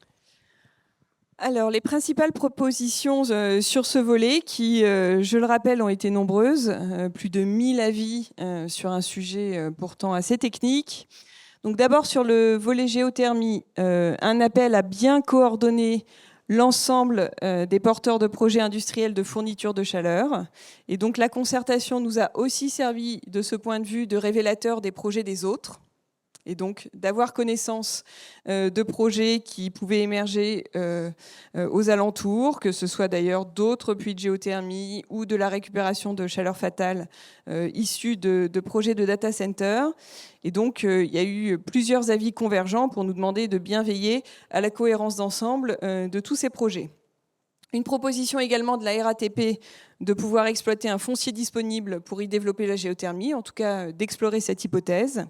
Alors, les principales propositions sur ce volet, qui, je le rappelle, ont été nombreuses, plus de 1000 avis sur un sujet pourtant assez technique. Donc, d'abord, sur le volet géothermie, un appel à bien coordonner l'ensemble des porteurs de projets industriels de fourniture de chaleur. Et donc la concertation nous a aussi servi de ce point de vue de révélateur des projets des autres, et donc d'avoir connaissance de projets qui pouvaient émerger aux alentours, que ce soit d'ailleurs d'autres puits de géothermie ou de la récupération de chaleur fatale issus de projets de data center. Et donc il y a eu plusieurs avis convergents pour nous demander de bien veiller à la cohérence d'ensemble de tous ces projets. Une proposition également de la RATP de pouvoir exploiter un foncier disponible pour y développer la géothermie, en tout cas d'explorer cette hypothèse.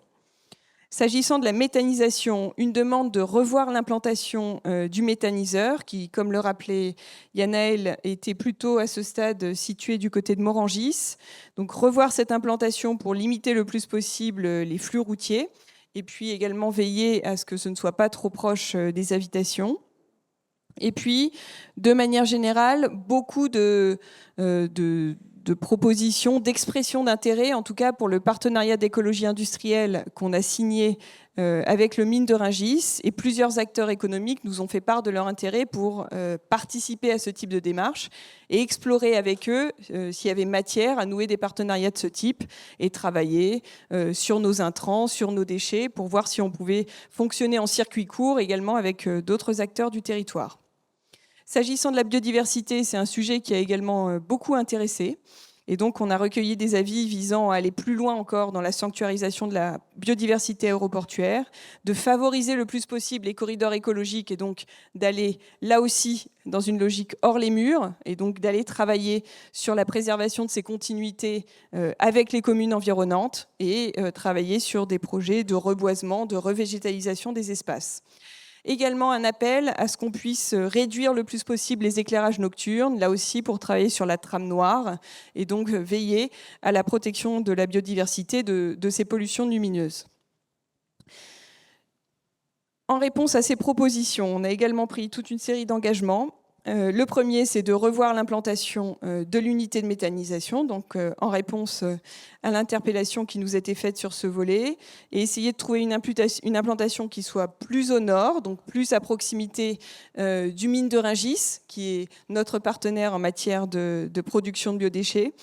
S'agissant de la méthanisation, une demande de revoir l'implantation du méthaniseur qui, comme le rappelait Yanaël, était plutôt à ce stade situé du côté de Morangis. Donc revoir cette implantation pour limiter le plus possible les flux routiers et puis également veiller à ce que ce ne soit pas trop proche des habitations. Et puis, de manière générale, beaucoup de propositions, d'expressions d'intérêt, en tout cas pour le partenariat d'écologie industrielle qu'on a signé avec le mine de Rungis. Et plusieurs acteurs économiques nous ont fait part de leur intérêt pour participer à ce type de démarche et explorer avec eux s'il y avait matière à nouer des partenariats de ce type et travailler sur nos intrants, sur nos déchets, pour voir si on pouvait fonctionner en circuit court également avec d'autres acteurs du territoire. S'agissant de la biodiversité, c'est un sujet qui a également beaucoup intéressé. Et donc, on a recueilli des avis visant à aller plus loin encore dans la sanctuarisation de la biodiversité aéroportuaire, de favoriser le plus possible les corridors écologiques et donc d'aller là aussi dans une logique hors les murs et donc d'aller travailler sur la préservation de ces continuités avec les communes environnantes et travailler sur des projets de reboisement, de revégétalisation des espaces. Également un appel à ce qu'on puisse réduire le plus possible les éclairages nocturnes, là aussi pour travailler sur la trame noire et donc veiller à la protection de la biodiversité de ces pollutions lumineuses. En réponse à ces propositions, on a également pris toute une série d'engagements. Le premier, c'est de revoir l'implantation de l'unité de méthanisation, donc en réponse à l'interpellation qui nous était faite sur ce volet, et essayer de trouver une implantation qui soit plus au nord, donc plus à proximité du mine de Rungis, qui est notre partenaire en matière de production de biodéchets,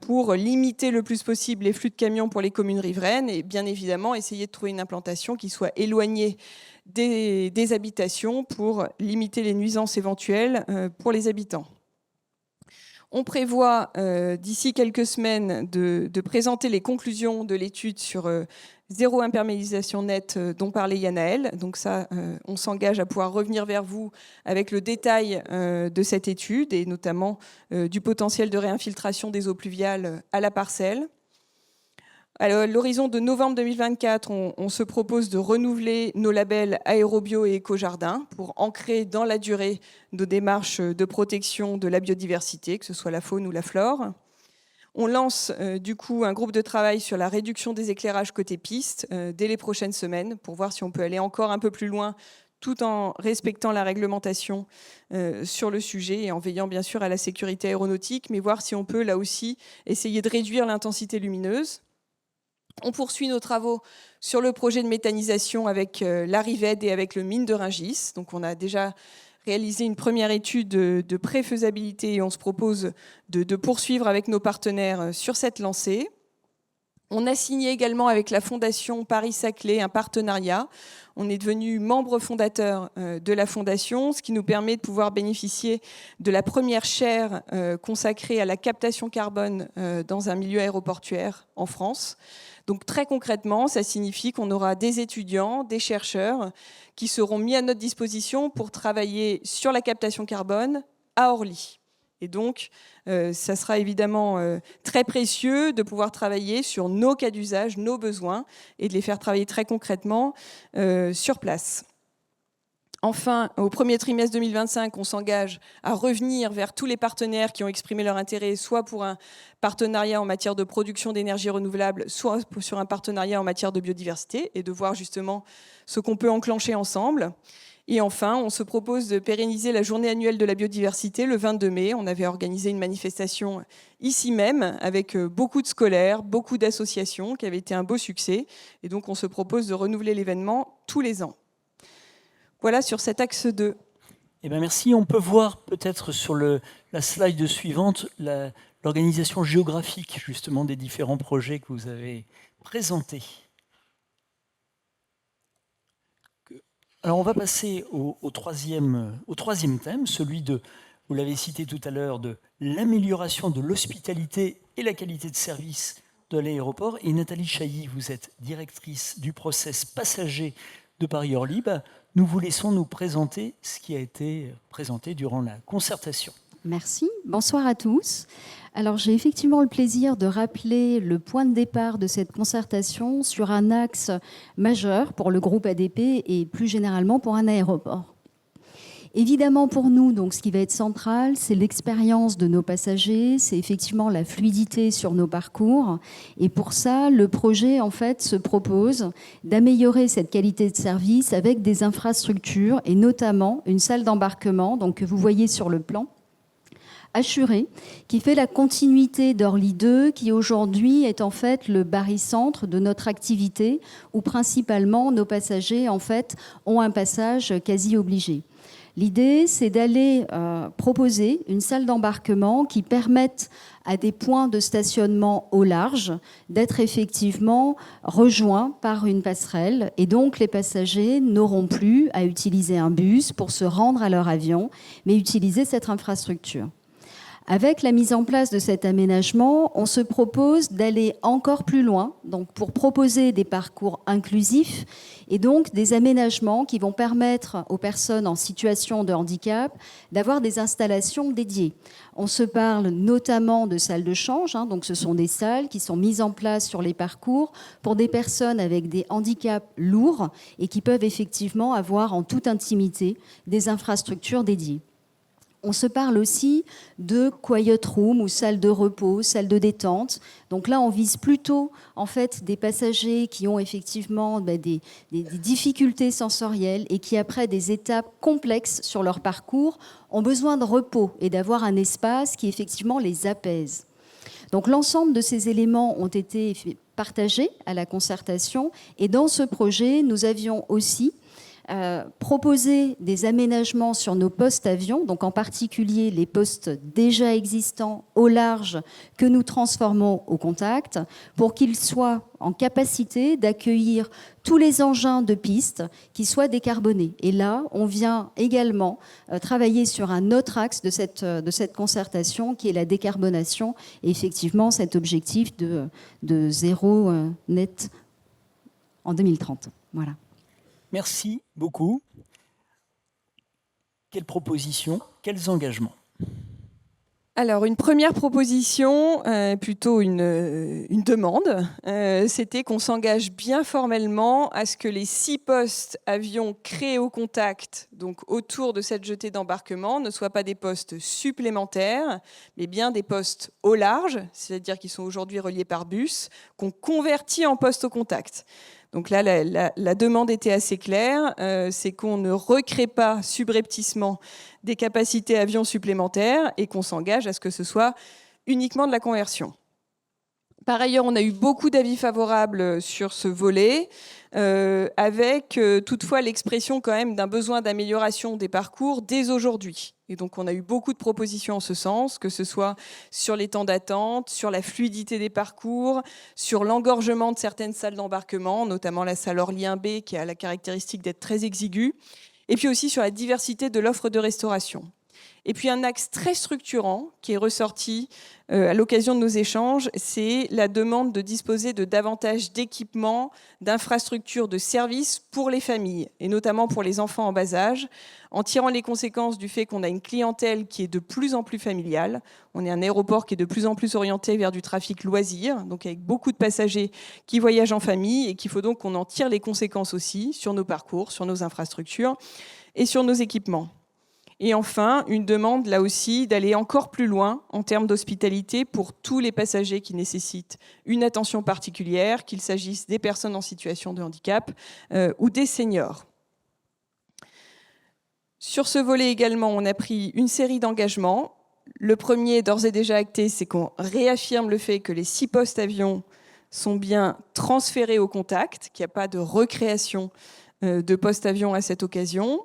pour limiter le plus possible les flux de camions pour les communes riveraines, et bien évidemment essayer de trouver une implantation qui soit éloignée des habitations pour limiter les nuisances éventuelles pour les habitants. On prévoit d'ici quelques semaines de présenter les conclusions de l'étude sur zéro imperméabilisation nette dont parlait Yanaël. Donc ça, on s'engage à pouvoir revenir vers vous avec le détail de cette étude et notamment du potentiel de réinfiltration des eaux pluviales à la parcelle. À l'horizon de novembre 2024, on se propose de renouveler nos labels Aérobio et Éco-Jardin pour ancrer dans la durée nos démarches de protection de la biodiversité, que ce soit la faune ou la flore. On lance du coup un groupe de travail sur la réduction des éclairages côté piste dès les prochaines semaines pour voir si on peut aller encore un peu plus loin tout en respectant la réglementation sur le sujet et en veillant bien sûr à la sécurité aéronautique, mais voir si on peut là aussi essayer de réduire l'intensité lumineuse. On poursuit nos travaux sur le projet de méthanisation avec la Rived et avec le mine de Rungis. Donc on a déjà réalisé une première étude de préfaisabilité et on se propose de poursuivre avec nos partenaires sur cette lancée. On a signé également avec la Fondation Paris-Saclay un partenariat. On est devenu membre fondateur de la Fondation, ce qui nous permet de pouvoir bénéficier de la première chaire consacrée à la captation carbone dans un milieu aéroportuaire en France. Donc très concrètement, ça signifie qu'on aura des étudiants, des chercheurs qui seront mis à notre disposition pour travailler sur la captation carbone à Orly. Et donc, ça sera évidemment très précieux de pouvoir travailler sur nos cas d'usage, nos besoins, et de les faire travailler très concrètement sur place. Enfin, au premier trimestre 2025, on s'engage à revenir vers tous les partenaires qui ont exprimé leur intérêt, soit pour un partenariat en matière de production d'énergie renouvelable, soit sur un partenariat en matière de biodiversité, et de voir justement ce qu'on peut enclencher ensemble. Et enfin, on se propose de pérenniser la journée annuelle de la biodiversité le 22 mai. On avait organisé une manifestation ici même avec beaucoup de scolaires, beaucoup d'associations, qui avait été un beau succès. Et donc, on se propose de renouveler l'événement tous les ans. Voilà sur cet axe 2. Eh bien, merci. On peut voir peut-être sur la slide suivante l'organisation géographique justement des différents projets que vous avez présentés. Alors on va passer au troisième thème, celui de, vous l'avez cité tout à l'heure, de l'amélioration de l'hospitalité et la qualité de service de l'aéroport. Et Nathalie Chailly, vous êtes directrice du process passager de Paris-Orly. Nous vous laissons nous présenter ce qui a été présenté durant la concertation. Merci. Bonsoir à tous. Alors, j'ai effectivement le plaisir de rappeler le point de départ de cette concertation sur un axe majeur pour le groupe ADP et plus généralement pour un aéroport. Évidemment, pour nous, donc, ce qui va être central, c'est l'expérience de nos passagers, c'est effectivement la fluidité sur nos parcours. Et pour ça, le projet, en fait, se propose d'améliorer cette qualité de service avec des infrastructures et notamment une salle d'embarquement, donc, que vous voyez sur le plan, assuré, qui fait la continuité d'Orly 2, qui aujourd'hui est en fait le barycentre de notre activité, où principalement nos passagers en fait ont un passage quasi obligé. L'idée, c'est d'aller proposer une salle d'embarquement qui permette à des points de stationnement au large d'être effectivement rejoints par une passerelle. Et donc, les passagers n'auront plus à utiliser un bus pour se rendre à leur avion, mais utiliser cette infrastructure. Avec la mise en place de cet aménagement, on se propose d'aller encore plus loin, donc pour proposer des parcours inclusifs et donc des aménagements qui vont permettre aux personnes en situation de handicap d'avoir des installations dédiées. On se parle notamment de salles de change, donc ce sont des salles qui sont mises en place sur les parcours pour des personnes avec des handicaps lourds et qui peuvent effectivement avoir en toute intimité des infrastructures dédiées. On se parle aussi de quiet room ou salle de repos, salle de détente. Donc là, on vise plutôt en fait des passagers qui ont effectivement des difficultés sensorielles et qui, après des étapes complexes sur leur parcours, ont besoin de repos et d'avoir un espace qui effectivement les apaise. Donc l'ensemble de ces éléments ont été partagés à la concertation et dans ce projet, nous avions aussi proposer des aménagements sur nos postes avions, donc en particulier les postes déjà existants au large que nous transformons au contact, pour qu'ils soient en capacité d'accueillir tous les engins de piste qui soient décarbonés. Et là, on vient également travailler sur un autre axe de cette concertation qui est la décarbonation et effectivement cet objectif de zéro net en 2030. Voilà. Merci beaucoup. Quelles propositions, quels engagements? Alors, une première proposition, plutôt une demande, c'était qu'on s'engage bien formellement à ce que les 6 postes avions créés au contact, donc autour de cette jetée d'embarquement, ne soient pas des postes supplémentaires, mais bien des postes au large, c'est-à-dire qui sont aujourd'hui reliés par bus, qu'on convertit en postes au contact. Donc là, la demande était assez claire, c'est qu'on ne recrée pas subrepticement des capacités avions supplémentaires et qu'on s'engage à ce que ce soit uniquement de la conversion. Par ailleurs, on a eu beaucoup d'avis favorables sur ce volet, avec toutefois l'expression quand même d'un besoin d'amélioration des parcours dès aujourd'hui. Et donc on a eu beaucoup de propositions en ce sens, que ce soit sur les temps d'attente, sur la fluidité des parcours, sur l'engorgement de certaines salles d'embarquement, notamment la salle Orly 1B qui a la caractéristique d'être très exiguë, et puis aussi sur la diversité de l'offre de restauration. Et puis un axe très structurant qui est ressorti à l'occasion de nos échanges, c'est la demande de disposer de davantage d'équipements, d'infrastructures, de services pour les familles, et notamment pour les enfants en bas âge, en tirant les conséquences du fait qu'on a une clientèle qui est de plus en plus familiale. On est un aéroport qui est de plus en plus orienté vers du trafic loisir, donc avec beaucoup de passagers qui voyagent en famille, et qu'il faut donc qu'on en tire les conséquences aussi sur nos parcours, sur nos infrastructures et sur nos équipements. Et enfin, une demande, là aussi, d'aller encore plus loin en termes d'hospitalité pour tous les passagers qui nécessitent une attention particulière, qu'il s'agisse des personnes en situation de handicap ou des seniors. Sur ce volet également, on a pris une série d'engagements. Le premier, d'ores et déjà acté, c'est qu'on réaffirme le fait que les 6 postes avions sont bien transférés au contact, qu'il n'y a pas de recréation de postes avions à cette occasion.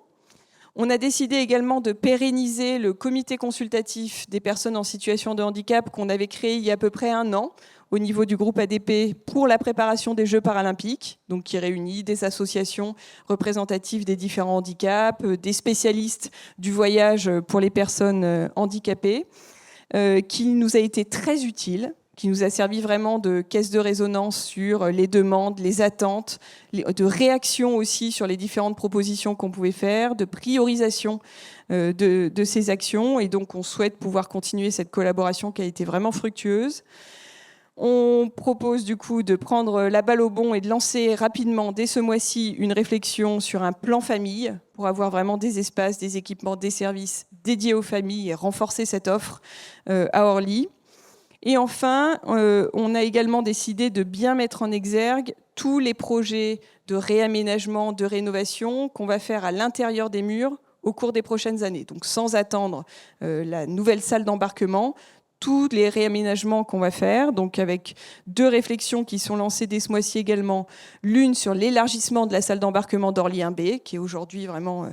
On a décidé également de pérenniser le comité consultatif des personnes en situation de handicap qu'on avait créé il y a à peu près 1 an au niveau du groupe ADP pour la préparation des Jeux paralympiques, donc qui réunit des associations représentatives des différents handicaps, des spécialistes du voyage pour les personnes handicapées, qui nous a été très utile, qui nous a servi vraiment de caisse de résonance sur les demandes, les attentes, de réaction aussi sur les différentes propositions qu'on pouvait faire, de priorisation de ces actions. Et donc, on souhaite pouvoir continuer cette collaboration qui a été vraiment fructueuse. On propose du coup de prendre la balle au bond et de lancer rapidement, dès ce mois-ci, une réflexion sur un plan famille pour avoir vraiment des espaces, des équipements, des services dédiés aux familles et renforcer cette offre à Orly. Et enfin, on a également décidé de bien mettre en exergue tous les projets de réaménagement, de rénovation qu'on va faire à l'intérieur des murs au cours des prochaines années. Donc sans attendre la nouvelle salle d'embarquement, tous les réaménagements qu'on va faire, donc avec 2 réflexions qui sont lancées dès ce mois-ci également, l'une sur l'élargissement de la salle d'embarquement d'Orly 1B, qui est aujourd'hui vraiment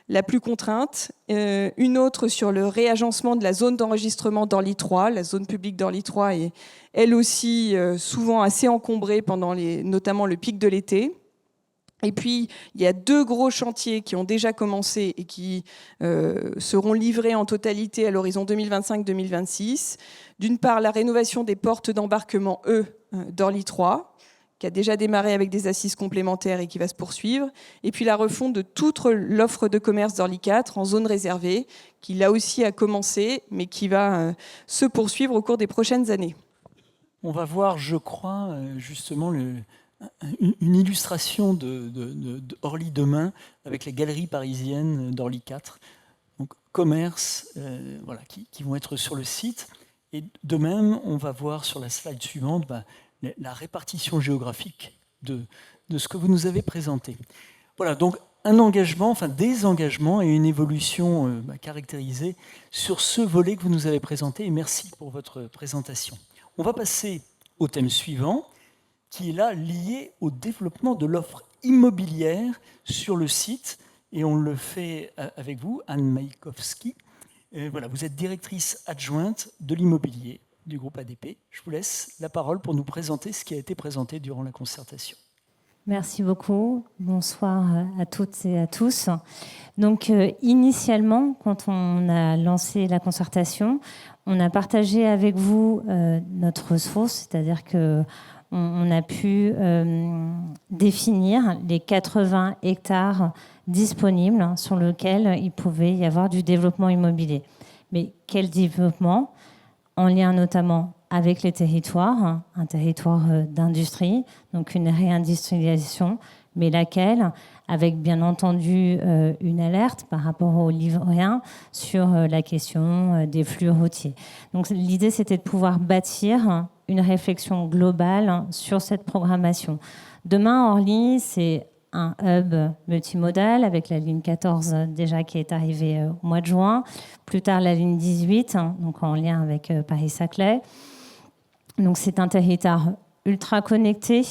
la plus contrainte, une autre sur le réagencement de la zone d'enregistrement d'Orly 3. La zone publique d'Orly 3 est elle aussi souvent assez encombrée pendant notamment le pic de l'été. Et puis, il y a 2 gros chantiers qui ont déjà commencé et qui seront livrés en totalité à l'horizon 2025-2026. D'une part, la rénovation des portes d'embarquement d'Orly 3, qui a déjà démarré avec des assises complémentaires et qui va se poursuivre. Et puis la refonte de toute l'offre de commerce d'Orly 4 en zone réservée, qui là aussi a commencé, mais qui va se poursuivre au cours des prochaines années. On va voir, je crois, justement une illustration d'Orly demain avec les galeries parisiennes d'Orly 4. Donc commerce, voilà, qui vont être sur le site. Et de même, on va voir sur la slide suivante la répartition géographique de ce que vous nous avez présenté. Voilà, donc un engagement, enfin des engagements et une évolution caractérisée sur ce volet que vous nous avez présenté. Et merci pour votre présentation. On va passer au thème suivant, qui est là lié au développement de l'offre immobilière sur le site. Et on le fait avec vous, Anne Maïkowski. Voilà, vous êtes directrice adjointe de l'immobilier du groupe ADP. Je vous laisse la parole pour nous présenter ce qui a été présenté durant la concertation. Merci beaucoup. Bonsoir à toutes et à tous. Donc, initialement, quand on a lancé la concertation, on a partagé avec vous notre ressource, c'est-à-dire que on a pu définir les 80 hectares disponibles sur lesquels il pouvait y avoir du développement immobilier. Mais quel développement ? En lien notamment avec les territoires, un territoire d'industrie, donc une réindustrialisation, mais laquelle, avec bien entendu une alerte par rapport au livret 1 sur la question des flux routiers. Donc l'idée, c'était de pouvoir bâtir une réflexion globale sur cette programmation. Demain, Orly, c'est un hub multimodal avec la ligne 14 déjà qui est arrivée au mois de juin. Plus tard, la ligne 18, donc en lien avec Paris-Saclay. Donc c'est un territoire ultra connecté.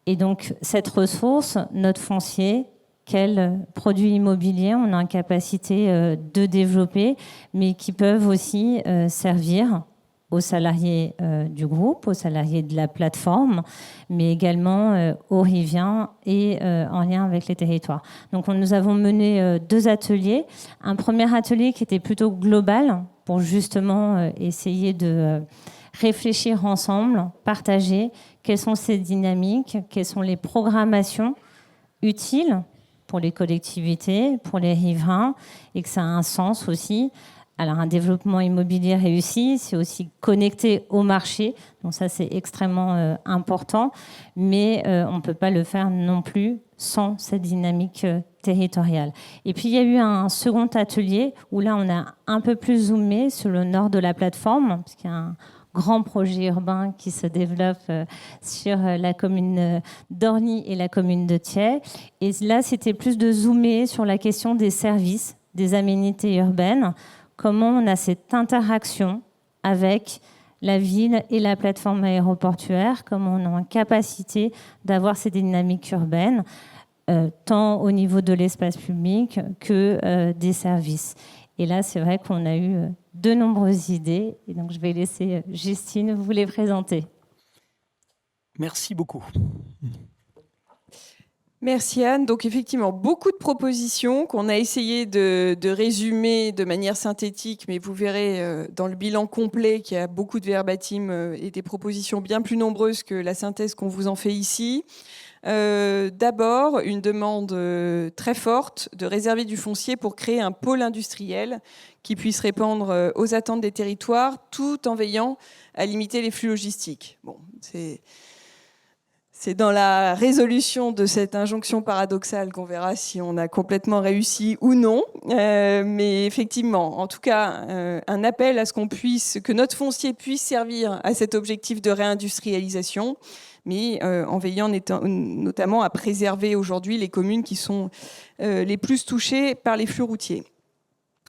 Et donc cette ressource, notre foncier, quels produits immobiliers on a en capacité de développer, mais qui peuvent aussi servir aux salariés du groupe, aux salariés de la plateforme, mais également aux riviens et en lien avec les territoires. Donc nous avons mené 2 ateliers. Un premier atelier qui était plutôt global pour justement essayer de réfléchir ensemble, partager quelles sont ces dynamiques, quelles sont les programmations utiles pour les collectivités, pour les riverains, et que ça a un sens aussi. Alors, un développement immobilier réussi, c'est aussi connecté au marché. Donc ça, c'est extrêmement important. Mais on ne peut pas le faire non plus sans cette dynamique territoriale. Et puis, il y a eu un second atelier où là, on a un peu plus zoomé sur le nord de la plateforme, parce qu'il y a un grand projet urbain qui se développe sur la commune d'Orly et la commune de Thiais. Et là, c'était plus de zoomer sur la question des services, des aménités urbaines, comment on a cette interaction avec la ville et la plateforme aéroportuaire, comment on est en capacité d'avoir ces dynamiques urbaines tant au niveau de l'espace public que des services. Et là, c'est vrai qu'on a eu de nombreuses idées. Et donc, je vais laisser Justine vous les présenter. Merci beaucoup. Merci Anne. Donc effectivement, beaucoup de propositions qu'on a essayé de résumer de manière synthétique, mais vous verrez dans le bilan complet qu'il y a beaucoup de verbatim et des propositions bien plus nombreuses que la synthèse qu'on vous en fait ici. D'abord, une demande très forte de réserver du foncier pour créer un pôle industriel qui puisse répondre aux attentes des territoires tout en veillant à limiter les flux logistiques. Bon, c'est dans la résolution de cette injonction paradoxale qu'on verra si on a complètement réussi ou non. Mais effectivement, en tout cas, un appel à ce que notre foncier puisse servir à cet objectif de réindustrialisation, mais en veillant notamment à préserver aujourd'hui les communes qui sont les plus touchées par les flux routiers.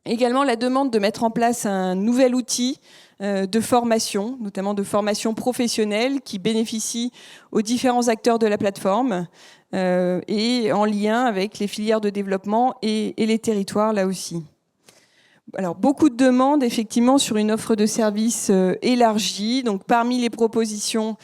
Également, la demande de mettre en place un nouvel outil de formation, notamment de formation professionnelle qui bénéficie aux différents acteurs de la plateforme et en lien avec les filières de développement et les territoires là aussi. Alors, beaucoup de demandes effectivement sur une offre de services élargie. Donc, parmi les propositions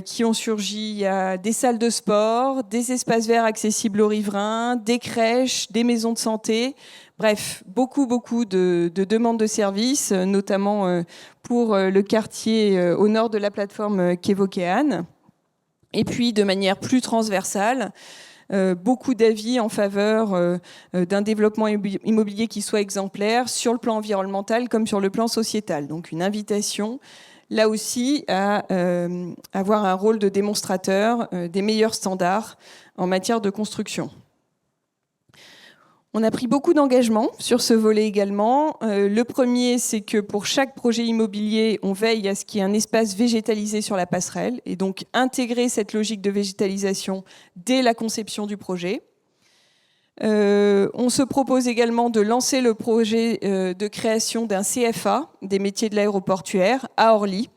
qui ont surgi, il y a des salles de sport, des espaces verts accessibles aux riverains, des crèches, des maisons de santé. Bref, beaucoup de demandes de services, notamment pour le quartier au nord de la plateforme qu'évoquait Anne. Et puis, de manière plus transversale, beaucoup d'avis en faveur d'un développement immobilier qui soit exemplaire sur le plan environnemental comme sur le plan sociétal. Donc, une invitation là aussi à avoir un rôle de démonstrateur des meilleurs standards en matière de construction. On a pris beaucoup d'engagements sur ce volet également. Le premier, c'est que pour chaque projet immobilier, on veille à ce qu'il y ait un espace végétalisé sur la passerelle et donc intégrer cette logique de végétalisation dès la conception du projet. On se propose également de lancer le projet de création d'un CFA, des métiers de l'aéroportuaire, à Orly,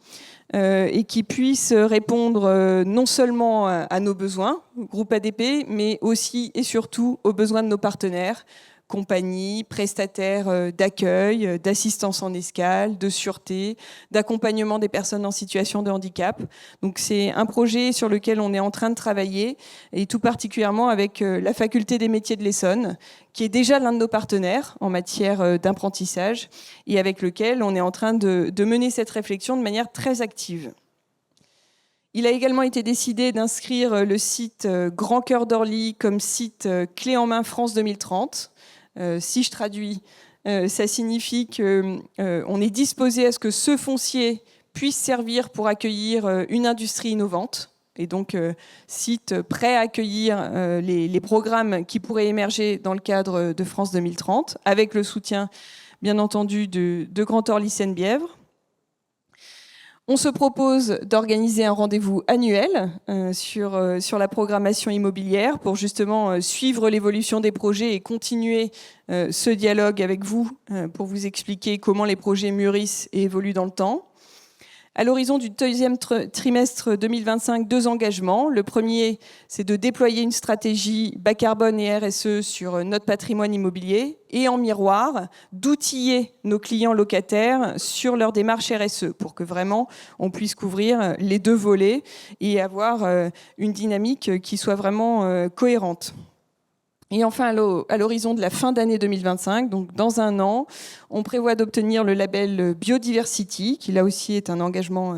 et qui puisse répondre non seulement à nos besoins, groupe ADP, mais aussi et surtout aux besoins de nos partenaires, compagnies, prestataires d'accueil, d'assistance en escale, de sûreté, d'accompagnement des personnes en situation de handicap. Donc c'est un projet sur lequel on est en train de travailler, et tout particulièrement avec la Faculté des métiers de l'Essonne, qui est déjà l'un de nos partenaires en matière d'apprentissage, et avec lequel on est en train de mener cette réflexion de manière très active. Il a également été décidé d'inscrire le site Grand Cœur d'Orly comme site clé en main France 2030. Si je traduis, ça signifie qu'on est disposé à ce que ce foncier puisse servir pour accueillir une industrie innovante, et donc site prêt à accueillir les programmes qui pourraient émerger dans le cadre de France 2030, avec le soutien, bien entendu, de Grand Orly Seine-Bièvre. On se propose d'organiser un rendez-vous annuel sur la programmation immobilière pour justement suivre l'évolution des projets et continuer ce dialogue avec vous pour vous expliquer comment les projets mûrissent et évoluent dans le temps. À l'horizon du deuxième trimestre 2025, 2 engagements. Le premier, c'est de déployer une stratégie bas carbone et RSE sur notre patrimoine immobilier et en miroir, d'outiller nos clients locataires sur leur démarche RSE pour que vraiment on puisse couvrir les 2 volets et avoir une dynamique qui soit vraiment cohérente. Et enfin, à l'horizon de la fin d'année 2025, donc dans un an, on prévoit d'obtenir le label Biodiversity, qui là aussi est un engagement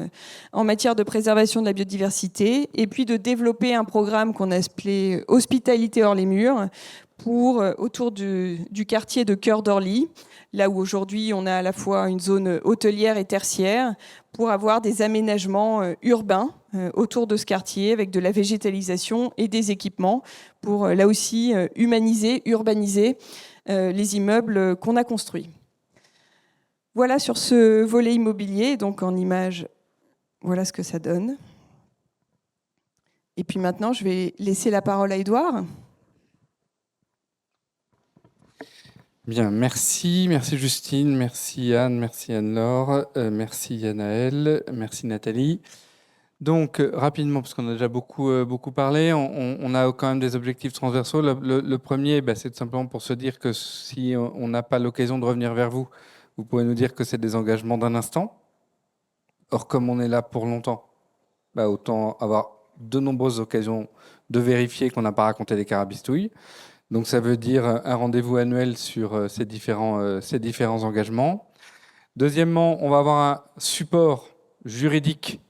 en matière de préservation de la biodiversité, et puis de développer un programme qu'on a appelé Hospitalité hors les murs, autour du quartier de Cœur d'Orly, là où aujourd'hui on a à la fois une zone hôtelière et tertiaire, pour avoir des aménagements urbains autour de ce quartier avec de la végétalisation et des équipements pour là aussi humaniser, urbaniser les immeubles qu'on a construits. Voilà sur ce volet immobilier, donc en image, voilà ce que ça donne. Et puis maintenant, je vais laisser la parole à Édouard. Bien, merci Justine, merci Anne, merci Anne-Laure, merci Yanaël, merci Nathalie. Donc, rapidement, parce qu'on a déjà beaucoup parlé, on a quand même des objectifs transversaux. Le premier, c'est tout simplement pour se dire que si on n'a pas l'occasion de revenir vers vous, vous pouvez nous dire que c'est des engagements d'un instant. Or, comme on est là pour longtemps, autant avoir de nombreuses occasions de vérifier qu'on n'a pas raconté des carabistouilles. Donc, ça veut dire un rendez-vous annuel sur ces différents engagements. Deuxièmement, on va avoir un support juridique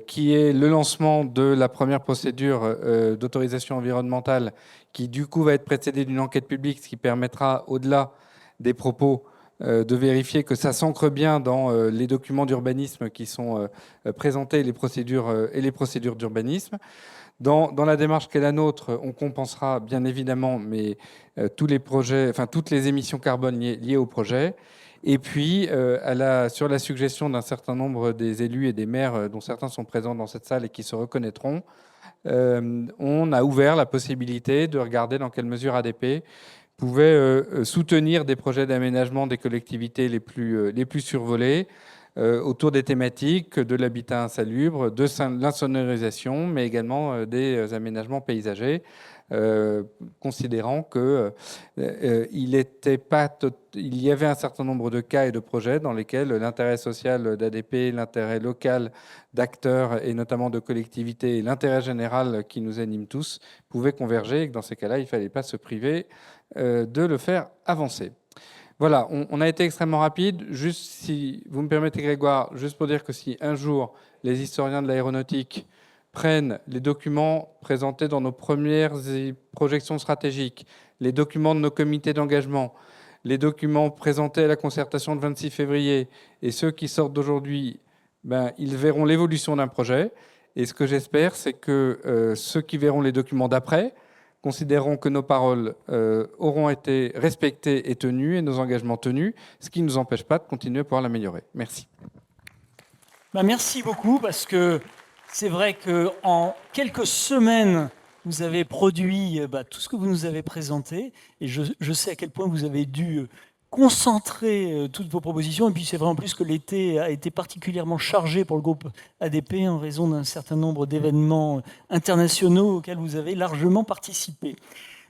qui est le lancement de la première procédure d'autorisation environnementale qui, du coup, va être précédée d'une enquête publique, ce qui permettra, au-delà des propos, de vérifier que ça s'ancre bien dans les documents d'urbanisme qui sont présentés et les procédures d'urbanisme. Dans la démarche qui est la nôtre, on compensera bien évidemment tous les projets, toutes les émissions carbone liées au projet. Et puis, sur la suggestion d'un certain nombre des élus et des maires, dont certains sont présents dans cette salle et qui se reconnaîtront, on a ouvert la possibilité de regarder dans quelle mesure ADP pouvait soutenir des projets d'aménagement des collectivités les plus survolées, autour des thématiques de l'habitat insalubre, de l'insonorisation, mais également des aménagements paysagers, considérant qu'il y avait un certain nombre de cas et de projets dans lesquels l'intérêt social d'ADP, l'intérêt local d'acteurs et notamment de collectivités et l'intérêt général qui nous anime tous pouvaient converger et que dans ces cas-là, il ne fallait pas se priver de le faire avancer. Voilà, on a été extrêmement rapide. Juste, si vous me permettez, Grégoire, juste pour dire que si un jour les historiens de l'aéronautique prennent les documents présentés dans nos premières projections stratégiques, les documents de nos comités d'engagement, les documents présentés à la concertation le 26 février et ceux qui sortent d'aujourd'hui, ils verront l'évolution d'un projet. Et ce que j'espère, c'est que ceux qui verront les documents d'après considérons que nos paroles auront été respectées et tenues et nos engagements tenus, ce qui ne nous empêche pas de continuer à pouvoir l'améliorer. Merci. Merci beaucoup, parce que c'est vrai qu'en quelques semaines, vous avez produit tout ce que vous nous avez présenté, et je sais à quel point vous avez dû concentrer toutes vos propositions. Et puis c'est vrai en plus que l'été a été particulièrement chargé pour le groupe ADP en raison d'un certain nombre d'événements internationaux auxquels vous avez largement participé.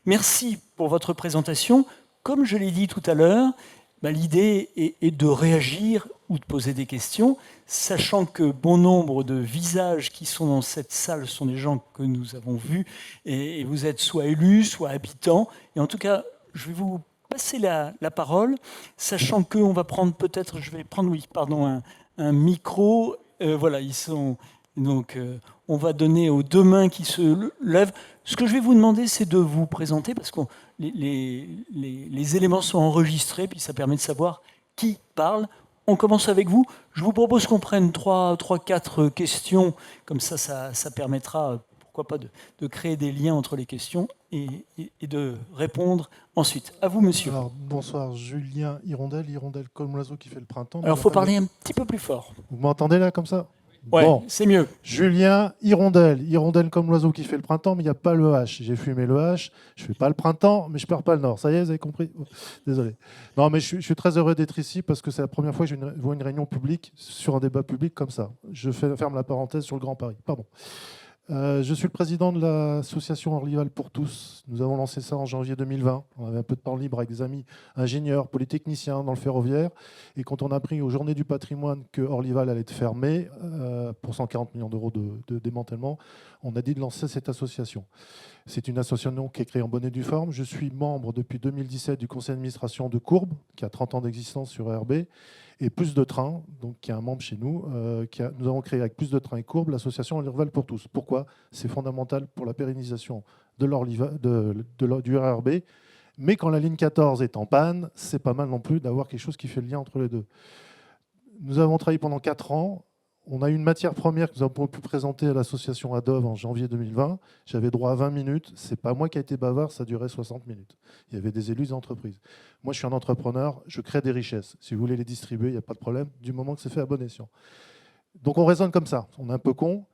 Merci pour votre présentation. Comme je l'ai dit tout à l'heure, l'idée est de réagir ou de poser des questions, sachant que bon nombre de visages qui sont dans cette salle sont des gens que nous avons vus, et vous êtes soit élus, soit habitants. Et en tout cas, je vais vous passer la parole, sachant qu'on va prendre peut-être, je vais prendre, un micro. Voilà, ils sont. Donc, on va donner aux deux mains qui se lèvent. Ce que je vais vous demander, c'est de vous présenter, parce que les éléments sont enregistrés, puis ça permet de savoir qui parle. On commence avec vous. Je vous propose qu'on prenne 3-4 questions, comme ça permettra, pourquoi pas, de créer des liens entre les questions et de répondre ensuite. À vous, monsieur. Alors, bonsoir, Julien Hirondelle comme l'oiseau qui fait le printemps. Alors, il faut parler un petit peu plus fort. Vous m'entendez là, comme ça? Ouais, bon, c'est mieux. Julien Hirondelle comme l'oiseau qui fait le printemps, mais il n'y a pas le H. J'ai fumé le H, je ne fais pas le printemps, mais je ne perds pas le nord. Ça y est, vous avez compris? Désolé. Non, mais je suis très heureux d'être ici parce que c'est la première fois que je vois une réunion publique sur un débat public comme ça. Je ferme la parenthèse sur le Grand Paris. Pardon. Je suis le président de l'association Orlyval pour tous. Nous avons lancé ça en janvier 2020. On avait un peu de temps libre avec des amis ingénieurs, polytechniciens dans le ferroviaire. Et quand on a appris aux Journées du patrimoine que Orlyval allait être fermé pour 140 millions d'euros de démantèlement, on a dit de lancer cette association. C'est une association qui est créée en bonne et due forme. Je suis membre depuis 2017 du conseil d'administration de Courbe, qui a 30 ans d'existence sur RB, et Plus de Train, donc qui est un membre chez nous. Nous avons créé avec Plus de Train et Courbe l'association Orlyval pour tous. Pourquoi? C'est fondamental pour la pérennisation du RERB. Mais quand la ligne 14 est en panne, c'est pas mal non plus d'avoir quelque chose qui fait le lien entre les deux. Nous avons travaillé pendant 4 ans. On a eu une matière première que nous avons pu présenter à l'association ADOV en janvier 2020. J'avais droit à 20 minutes. Ce n'est pas moi qui ai été bavard, ça durait 60 minutes. Il y avait des élus d'entreprise. Moi, je suis un entrepreneur, je crée des richesses. Si vous voulez les distribuer, il n'y a pas de problème, du moment que c'est fait à bon escient. Donc on raisonne comme ça. On est un peu con.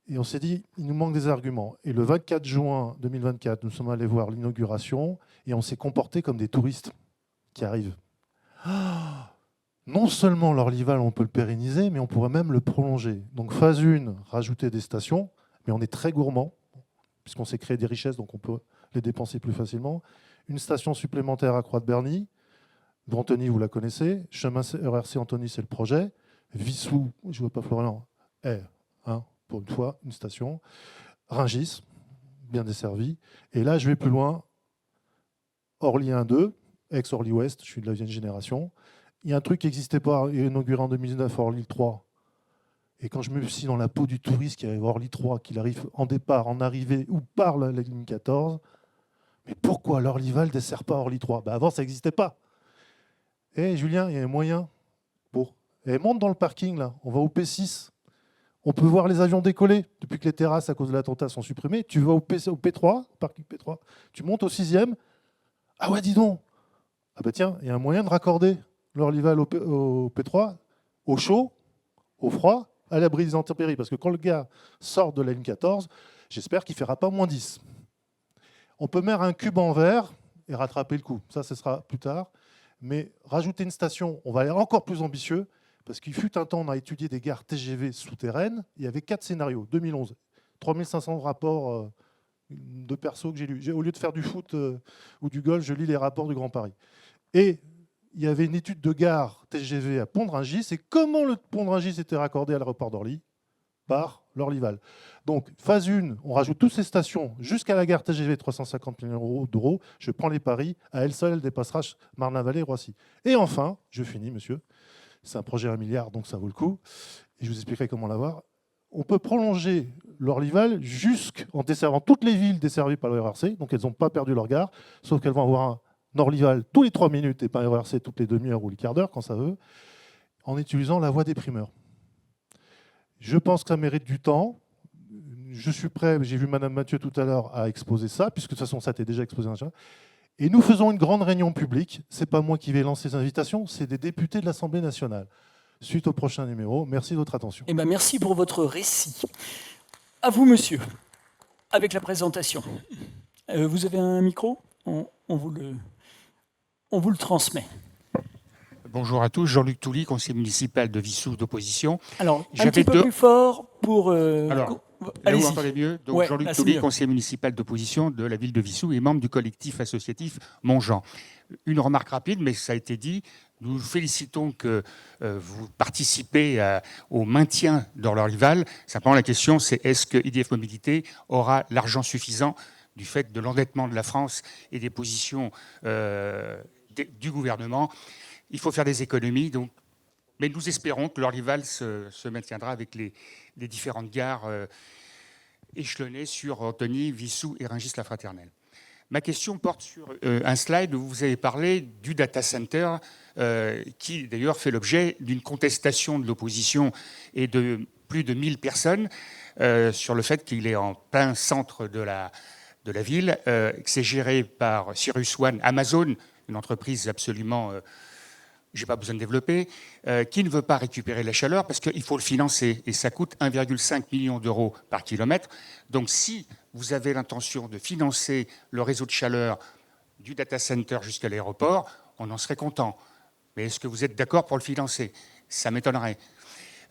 Et on s'est dit, il nous manque des arguments. Et le 24 juin 2024, nous sommes allés voir l'inauguration et on s'est comporté comme des touristes qui arrivent. non seulement l'Orlyval, on peut le pérenniser, mais on pourrait même le prolonger. Donc phase 1, rajouter des stations, mais on est très gourmand, puisqu'on s'est créé des richesses, donc on peut les dépenser plus facilement. Une station supplémentaire à Croix-de-Berny, Brantony, vous la connaissez. Chemin RRC Antony, c'est le projet. Vissou, je ne vois pas Florian, pour une fois, une station. Rungis, bien desservi. Et là, je vais plus loin. Orly 1-2, ex-Orly-Ouest, je suis de la vieille génération. Il y a un truc qui n'existait pas, inauguré en 2019, Orly 3. Et quand je me suis dans la peau du touriste qui arrive à Orly 3, qu'il arrive en départ, en arrivée ou par la ligne 14, mais pourquoi l'Orlyval ne dessert pas Orly 3 ? Avant, ça n'existait pas. Eh Julien, il y a un moyen pour... Et monte dans le parking, là. On va au P6. On peut voir les avions décoller. Depuis que les terrasses, à cause de l'attentat, sont supprimées, tu vas au P3, au parking P3. Tu montes au 6e. Ah ouais, dis donc. Ah bah tiens, il y a un moyen de raccorder l'Orlyval au P3, au chaud, au froid, à l'abri des intempéries. Parce que quand le gars sort de la ligne 14, j'espère qu'il ne fera pas -10. On peut mettre un cube en verre et rattraper le coup. Ça, ce sera plus tard. Mais rajouter une station, on va aller encore plus ambitieux, parce qu'il fut un temps, on a étudié des gares TGV souterraines. Il y avait 4 scénarios, 2011. 3500 rapports de perso que j'ai lus. Au lieu de faire du foot ou du golf, je lis les rapports du Grand Paris. Et il y avait une étude de gare TGV à Pont-de-Rungis. Et comment le Pont-de-Rungis était raccordé à l'aéroport d'Orly ? Par l'Orlyval. Donc, phase 1, on rajoute toutes ces stations jusqu'à la gare TGV, 350 millions d'euros. Je prends les paris. À elle seule, elle dépassera Marne-la-Vallée et Roissy. Et enfin, je finis, monsieur. C'est un projet à 1 milliard, donc ça vaut le coup. Et je vous expliquerai comment l'avoir. On peut prolonger l'Orlyval jusqu'en desservant toutes les villes desservies par le RRC. Donc, elles n'ont pas perdu leur gare, sauf qu'elles vont avoir un Orlyval tous les 3 minutes et pas un RRC toutes les demi-heures ou les quarts d'heure, quand ça veut, en utilisant la voie des primeurs. Je pense que ça mérite du temps. Je suis prêt, j'ai vu Madame Mathieu tout à l'heure, à exposer ça, puisque de toute façon, ça a été déjà exposé. Et nous faisons une grande réunion publique. Ce n'est pas moi qui vais lancer ces invitations, c'est des députés de l'Assemblée nationale. Suite au prochain numéro. Merci de votre attention. Eh ben, merci pour votre récit. À vous, monsieur, avec la présentation. Vous avez un micro ? On vous le transmet. Bonjour à tous, Jean-Luc Touly, conseiller municipal de Vissou d'opposition. Alors, un petit peu plus fort pour... Alors, là vous m'entendez mieux. Donc, ouais, Jean-Luc Touly, conseiller municipal d'opposition de la ville de Vissou et membre du collectif associatif Montjean. Une remarque rapide, mais ça a été dit. Nous félicitons que vous participez au maintien dans l'Orlyval. Simplement, la question, c'est est-ce que IDF Mobilité aura l'argent suffisant du fait de l'endettement de la France et des positions du gouvernement. Il faut faire des économies, donc, mais nous espérons que l'Orlyval se maintiendra avec les différentes gares échelonnées sur Antony, Vissou et Rungis-la-Fraternelle. Ma question porte sur un slide où vous avez parlé du data center, qui d'ailleurs fait l'objet d'une contestation de l'opposition et de plus de 1000 personnes sur le fait qu'il est en plein centre de la ville, que c'est géré par Cyrus One, Amazon, une entreprise absolument... je n'ai pas besoin de développer, qui ne veut pas récupérer la chaleur parce qu'il faut le financer et ça coûte 1,5 million d'euros par kilomètre. Donc si vous avez l'intention de financer le réseau de chaleur du data center jusqu'à l'aéroport, on en serait content. Mais est-ce que vous êtes d'accord pour le financer ? Ça m'étonnerait.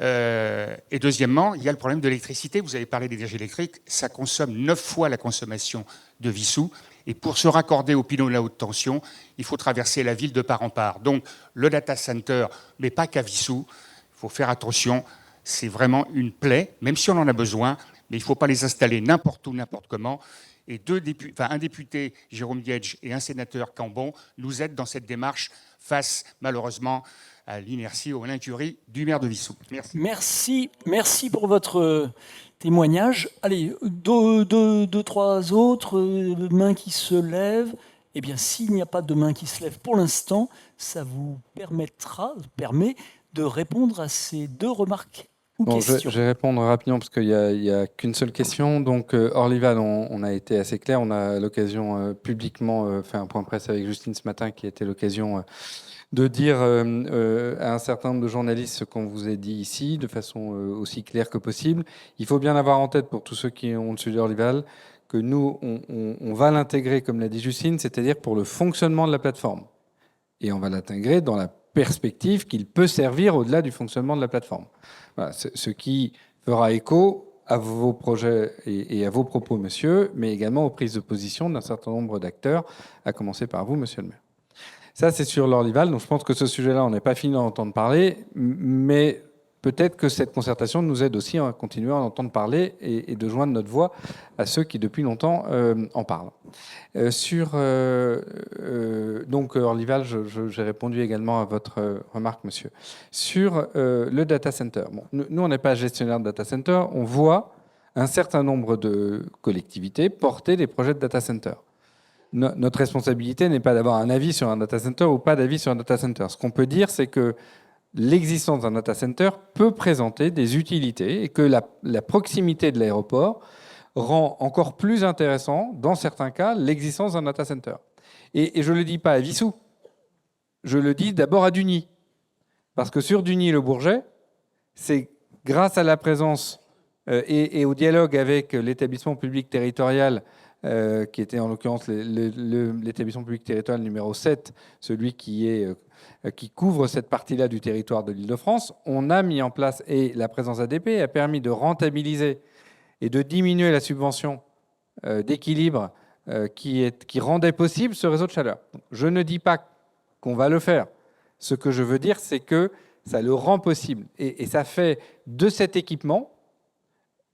Et deuxièmement, il y a le problème de l'électricité. Vous avez parlé d'énergie électrique. Ça consomme 9 fois la consommation de Vissou. Et pour se raccorder au pylône à haute tension, il faut traverser la ville de part en part. Donc le data center, mais pas qu'à Vissou, il faut faire attention. C'est vraiment une plaie, même si on en a besoin, mais il ne faut pas les installer n'importe où, n'importe comment. Et un député, Jérôme Diedge, et un sénateur, Cambon, nous aident dans cette démarche face, malheureusement, à l'inertie ou à l'incurie du maire de Vissou. Merci. Merci pour votre témoignage. Allez, deux, trois autres mains qui se lèvent. Eh bien, s'il n'y a pas de main qui se lève pour l'instant, ça vous permet de répondre à ces deux remarques ou questions. Je vais répondre rapidement parce qu'il n'y a qu'une seule question. Donc, Orlyval, on a été assez clair. On a l'occasion publiquement fait un point de presse avec Justine ce matin qui a été l'occasion de dire à un certain nombre de journalistes ce qu'on vous a dit ici, de façon aussi claire que possible. Il faut bien avoir en tête, pour tous ceux qui ont suivi Orlyval, que nous, on va l'intégrer, comme l'a dit Justine, c'est-à-dire pour le fonctionnement de la plateforme. Et on va l'intégrer dans la perspective qu'il peut servir au-delà du fonctionnement de la plateforme. Voilà, ce qui fera écho à vos projets et à vos propos, monsieur, mais également aux prises de position d'un certain nombre d'acteurs, à commencer par vous, monsieur le maire. Ça, c'est sur l'Orlyval. Donc, je pense que ce sujet-là, on n'est pas fini d'en entendre parler, mais peut-être que cette concertation nous aide aussi à continuer à en entendre parler et de joindre notre voix à ceux qui, depuis longtemps, en parlent. Donc, Orlyval, j'ai répondu également à votre remarque, monsieur. Sur le data center. Bon, nous, on n'est pas gestionnaire de data center. On voit un certain nombre de collectivités porter des projets de data center. Notre responsabilité n'est pas d'avoir un avis sur un data center ou pas d'avis sur un data center. Ce qu'on peut dire, c'est que l'existence d'un data center peut présenter des utilités et que la proximité de l'aéroport rend encore plus intéressant, dans certains cas, l'existence d'un data center. Et je ne le dis pas à Vissou, je le dis d'abord à Dugny. Parce que sur Dugny-le-Bourget, c'est grâce à la présence et au dialogue avec l'établissement public territorial qui était en l'occurrence l'établissement public territorial numéro 7, celui qui couvre cette partie-là du territoire de l'Île-de-France, on a mis en place, et la présence ADP a permis de rentabiliser et de diminuer la subvention d'équilibre qui rendait possible ce réseau de chaleur. Je ne dis pas qu'on va le faire. Ce que je veux dire, c'est que ça le rend possible. Et ça fait de cet équipement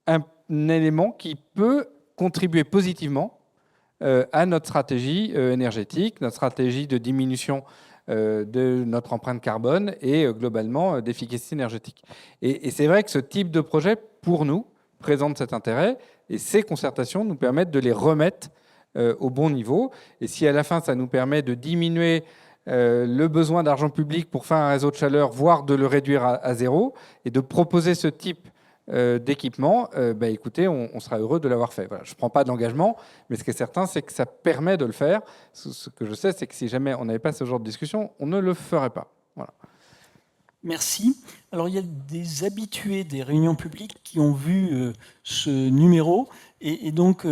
un élément qui peut contribuer positivement à notre stratégie énergétique, notre stratégie de diminution de notre empreinte carbone et globalement d'efficacité énergétique. Et c'est vrai que ce type de projet, pour nous, présente cet intérêt et ces concertations nous permettent de les remettre au bon niveau. Et si à la fin, ça nous permet de diminuer le besoin d'argent public pour faire un réseau de chaleur, voire de le réduire à zéro, et de proposer ce type d'équipement, écoutez, on sera heureux de l'avoir fait. Voilà, je ne prends pas d'engagement, mais ce qui est certain, c'est que ça permet de le faire. Ce que je sais, c'est que si jamais on n'avait pas ce genre de discussion, on ne le ferait pas. Voilà. Merci. Alors, il y a des habitués des réunions publiques qui ont vu ce numéro. Et donc,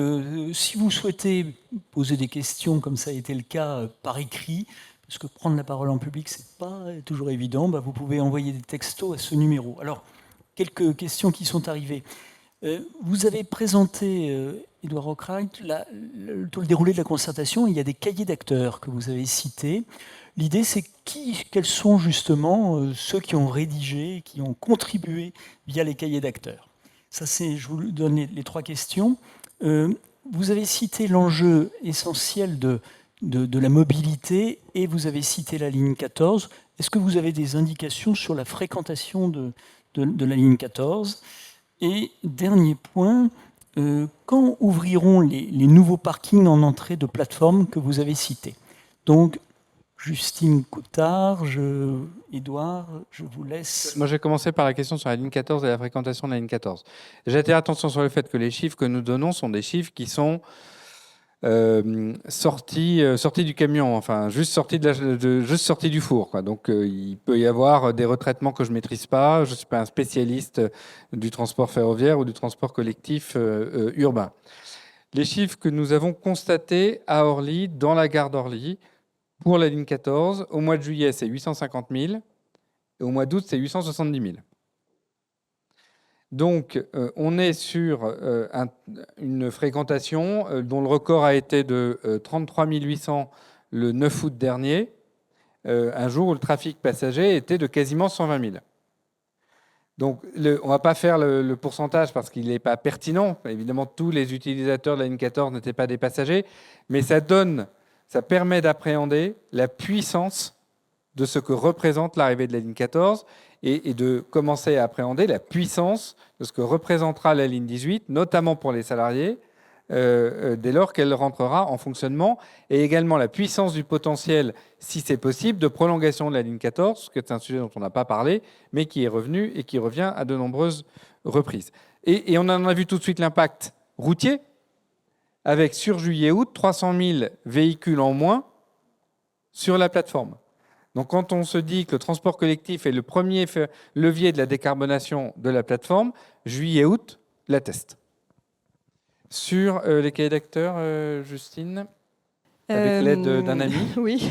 si vous souhaitez poser des questions, comme ça a été le cas par écrit, parce que prendre la parole en public, ce n'est pas toujours évident, vous pouvez envoyer des textos à ce numéro. Alors, quelques questions qui sont arrivées. Vous avez présenté, Édouard Rockreit, tout le déroulé de la concertation. Il y a des cahiers d'acteurs que vous avez cités. L'idée, c'est quels sont justement ceux qui ont rédigé, qui ont contribué via les cahiers d'acteurs. Ça, je vous donne les trois questions. Vous avez cité l'enjeu essentiel de la mobilité et vous avez cité la ligne 14. Est-ce que vous avez des indications sur la fréquentation de la ligne 14? Et dernier point, quand ouvriront les nouveaux parkings en entrée de plateforme que vous avez cités? Donc, Justine Coutard, Édouard, je vous laisse. Moi, j'ai commencé par la question sur la ligne 14 et la fréquentation de la ligne 14. J'attire attention sur le fait que les chiffres que nous donnons sont des chiffres qui sont sortis du camion, enfin juste sortis du four, quoi. Donc il peut y avoir des retraitements que je maîtrise pas. Je suis pas un spécialiste du transport ferroviaire ou du transport collectif urbain. Les chiffres que nous avons constatés à Orly, dans la gare d'Orly, pour la ligne 14, au mois de juillet, c'est 850 000, et au mois d'août, c'est 870 000. Donc, on est sur une fréquentation dont le record a été de 33 800 le 9 août dernier, un jour où le trafic passager était de quasiment 120 000. Donc, on ne va pas faire le pourcentage parce qu'il n'est pas pertinent. Évidemment, tous les utilisateurs de la ligne 14 n'étaient pas des passagers, mais ça permet d'appréhender la puissance de ce que représente l'arrivée de la ligne 14 et de commencer à appréhender la puissance de ce que représentera la ligne 18, notamment pour les salariés, dès lors qu'elle rentrera en fonctionnement, et également la puissance du potentiel, si c'est possible, de prolongation de la ligne 14, ce qui est un sujet dont on n'a pas parlé, mais qui est revenu et qui revient à de nombreuses reprises. Et on en a vu tout de suite l'impact routier, avec sur juillet-août 300 000 véhicules en moins sur la plateforme. Donc quand on se dit que le transport collectif est le premier levier de la décarbonation de la plateforme, juillet-août l'atteste. Sur les cahiers d'acteurs, Justine, avec l'aide d'un ami. Oui.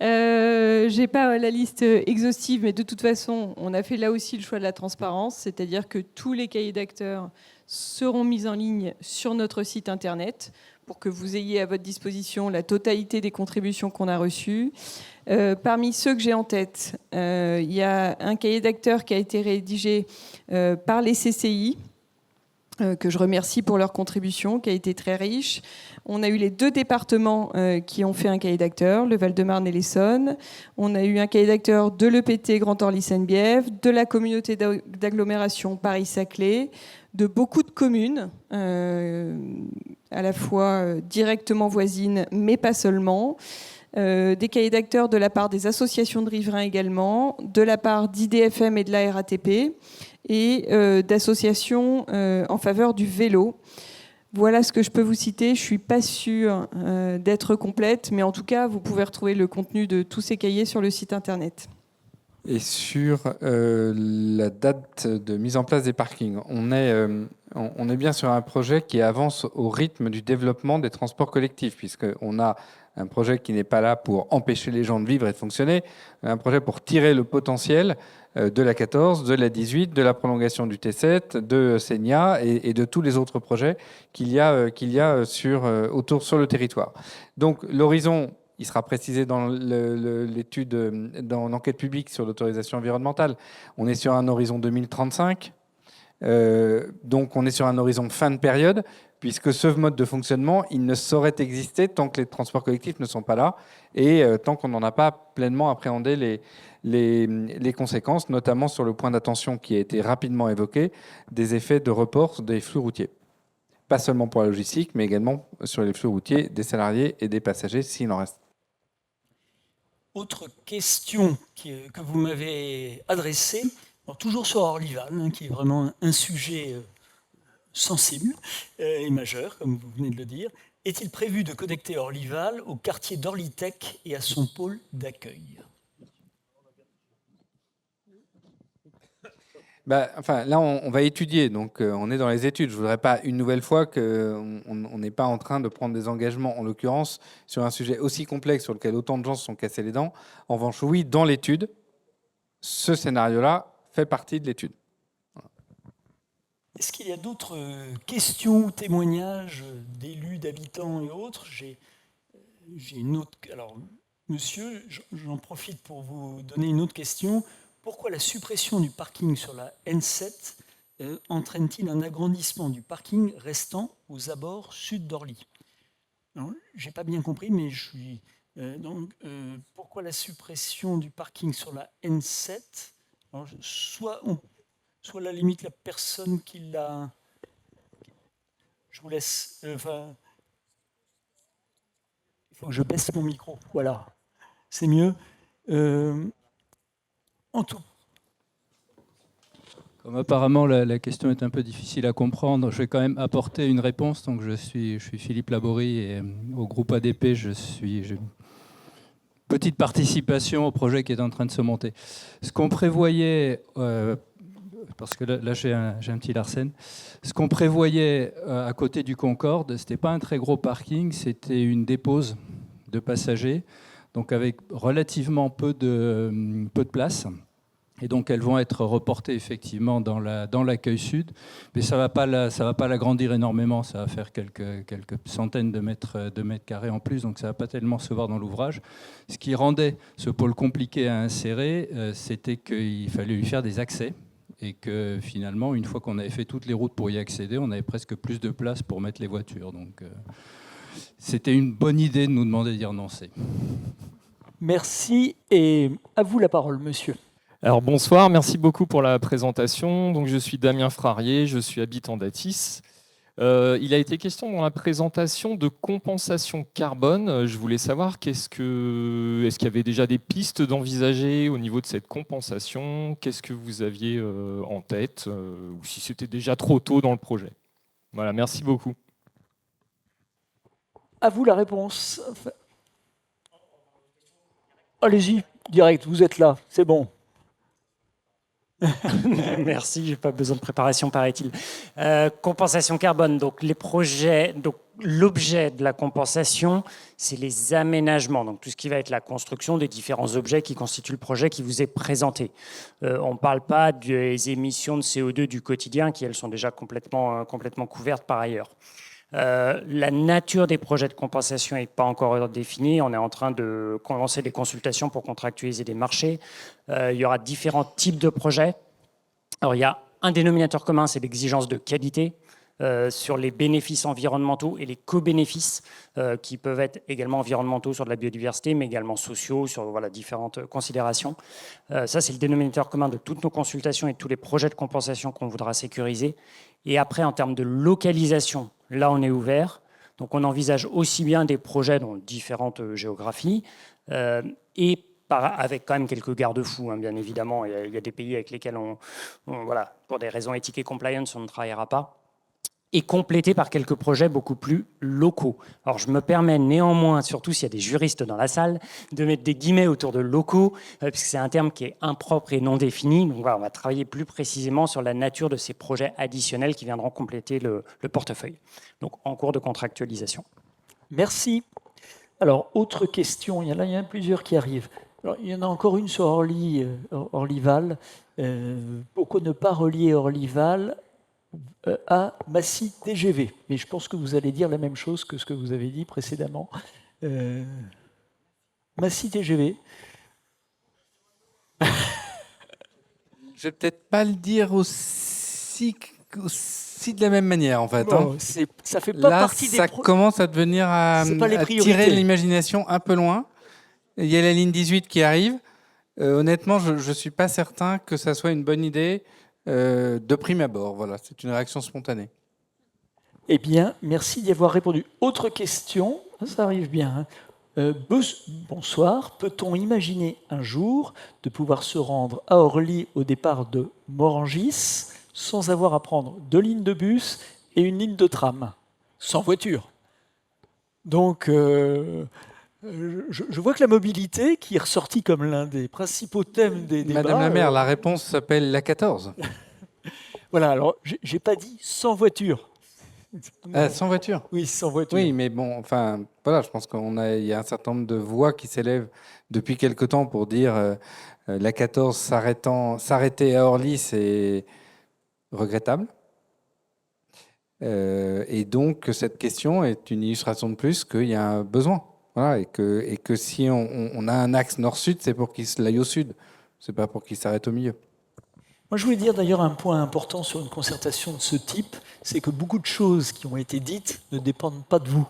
J'ai pas la liste exhaustive, mais de toute façon, on a fait là aussi le choix de la transparence, c'est-à-dire que tous les cahiers d'acteurs seront mis en ligne sur notre site internet pour que vous ayez à votre disposition la totalité des contributions qu'on a reçues. Parmi ceux que j'ai en tête, il y a un cahier d'acteurs qui a été rédigé par les CCI, que je remercie pour leur contribution, qui a été très riche. On a eu les 2 départements qui ont fait un cahier d'acteurs, le Val-de-Marne et l'Essonne. On a eu un cahier d'acteurs de l'EPT Grand Orly-Seine-Bièvre, de la communauté d'agglomération Paris-Saclay, de beaucoup de communes, à la fois directement voisines, mais pas seulement. Des cahiers d'acteurs de la part des associations de riverains également, de la part d'IDFM et de la RATP, et d'associations en faveur du vélo. Voilà ce que je peux vous citer. Je ne suis pas sûre d'être complète, mais en tout cas, vous pouvez retrouver le contenu de tous ces cahiers sur le site internet. Et sur la date de mise en place des parkings, on est bien sur un projet qui avance au rythme du développement des transports collectifs, puisqu'on a un projet qui n'est pas là pour empêcher les gens de vivre et de fonctionner, un projet pour tirer le potentiel de la 14, de la 18, de la prolongation du T7, de Seigna et de tous les autres projets qu'il y a autour sur le territoire. Donc l'horizon, il sera précisé dans l'étude, dans l'enquête publique sur l'autorisation environnementale. On est sur un horizon 2035, donc on est sur un horizon fin de période, puisque ce mode de fonctionnement, il ne saurait exister tant que les transports collectifs ne sont pas là et tant qu'on n'en a pas pleinement appréhendé les conséquences, notamment sur le point d'attention qui a été rapidement évoqué, des effets de report des flux routiers. Pas seulement pour la logistique, mais également sur les flux routiers des salariés et des passagers, s'il en reste. Autre question que vous m'avez adressée, alors toujours sur Orlyval, qui est vraiment un sujet sensible et majeur, comme vous venez de le dire. Est-il prévu de connecter Orlyval au quartier d'Orlytech et à son pôle d'accueil ? Là, on va étudier, donc on est dans les études. Je ne voudrais pas une nouvelle fois qu'on n'est pas en train de prendre des engagements, en l'occurrence, sur un sujet aussi complexe sur lequel autant de gens se sont cassés les dents. En revanche, oui, dans l'étude, ce scénario-là fait partie de l'étude. Est-ce qu'il y a d'autres questions ou témoignages d'élus, d'habitants et autres ? J'ai une autre. Alors, monsieur, j'en profite pour vous donner une autre question. Pourquoi la suppression du parking sur la N7 entraîne-t-il un agrandissement du parking restant aux abords sud d'Orly ? Je n'ai pas bien compris, mais je suis. Pourquoi la suppression du parking sur la N7 ? Alors, soit à la limite la personne qui l'a. Je vous laisse. Il faut que je baisse mon micro. Voilà, c'est mieux. En tout. Comme apparemment la question est un peu difficile à comprendre, je vais quand même apporter une réponse. Donc je suis Philippe Laborie et au groupe ADP, j'ai une petite participation au projet qui est en train de se monter. Ce qu'on prévoyait, parce que là j'ai un petit Larsen, ce qu'on prévoyait à côté du Concorde, c'était pas un très gros parking, c'était une dépose de passagers, donc avec relativement peu de place. Et donc elles vont être reportées effectivement dans l'accueil sud, mais ça va pas l'agrandir énormément, ça va faire quelques centaines de mètres carrés en plus, donc ça va pas tellement se voir dans l'ouvrage. Ce qui rendait ce pôle compliqué à insérer, c'était qu'il fallait lui faire des accès, et que finalement, une fois qu'on avait fait toutes les routes pour y accéder, on avait presque plus de place pour mettre les voitures. Donc c'était une bonne idée de nous demander d'y renoncer. Merci, et à vous la parole, monsieur. Alors bonsoir, merci beaucoup pour la présentation. Donc, je suis Damien Frarier, je suis habitant d'Athis. Il a été question dans la présentation de compensation carbone. Je voulais savoir est-ce qu'il y avait déjà des pistes d'envisager au niveau de cette compensation ? Qu'est-ce que vous aviez en tête ou si c'était déjà trop tôt dans le projet ? Voilà, merci beaucoup. À vous la réponse. Allez-y, direct, vous êtes là, c'est bon. Merci, j'ai pas besoin de préparation, paraît-il. Compensation carbone, donc les projets, donc l'objet de la compensation, c'est les aménagements, donc tout ce qui va être la construction des différents objets qui constituent le projet qui vous est présenté. On ne parle pas des émissions de CO2 du quotidien qui, elles, sont déjà complètement couvertes par ailleurs. La nature des projets de compensation n'est pas encore définie. On est en train de lancer des consultations pour contractualiser des marchés. Il y aura différents types de projets. Alors, il y a un dénominateur commun, c'est l'exigence de qualité sur les bénéfices environnementaux et les co-bénéfices qui peuvent être également environnementaux sur de la biodiversité, mais également sociaux sur différentes considérations. Ça, c'est le dénominateur commun de toutes nos consultations et de tous les projets de compensation qu'on voudra sécuriser. Et après, en termes de localisation, là, on est ouvert. Donc, on envisage aussi bien des projets dans différentes géographies et avec quand même quelques garde-fous, hein, bien évidemment. Il y a des pays avec lesquels, pour des raisons éthiques et compliance, on ne travaillera pas. Et complété par quelques projets beaucoup plus locaux. Alors, je me permets néanmoins, surtout s'il y a des juristes dans la salle, de mettre des guillemets autour de locaux, puisque c'est un terme qui est impropre et non défini. Donc, voilà, on va travailler plus précisément sur la nature de ces projets additionnels qui viendront compléter le portefeuille. Donc, en cours de contractualisation. Merci. Alors, autre question. Il y en a plusieurs qui arrivent. Alors, il y en a encore une sur Orlyval. Pourquoi ne pas relier Orlyval à Massy TGV? Mais je pense que vous allez dire la même chose que ce que vous avez dit précédemment. Massy TGV. Je vais peut-être pas le dire aussi de la même manière, en fait. Bon, ça fait pas Là, partie des ça commence à devenir à tirer l'imagination un peu loin. Il y a la ligne 18 qui arrive. Honnêtement, je ne suis pas certain que ça soit une bonne idée de prime abord. Voilà, c'est une réaction spontanée. Eh bien, merci d'y avoir répondu. Autre question, ça arrive bien. Bonsoir, peut-on imaginer un jour de pouvoir se rendre à Orly au départ de Morangis sans avoir à prendre 2 lignes de bus et une ligne de tram, sans voiture? Donc, je vois que la mobilité, qui est ressortie comme l'un des principaux thèmes des débats... Madame la maire, la réponse s'appelle la 14. Voilà, alors, j'ai pas dit sans voiture. Sans voiture? Oui, sans voiture. Oui, mais bon, enfin, voilà, je pense qu'il y a un certain nombre de voix qui s'élèvent depuis quelque temps pour dire la 14 s'arrêter à Orly, c'est regrettable. Et donc, cette question est une illustration de plus qu'il y a un besoin. Voilà, et que si on a un axe nord-sud, c'est pour qu'il se aille au sud. C'est pas pour qu'il s'arrête au milieu. Moi, je voulais dire d'ailleurs un point important sur une concertation de ce type, c'est que beaucoup de choses qui ont été dites ne dépendent pas de vous.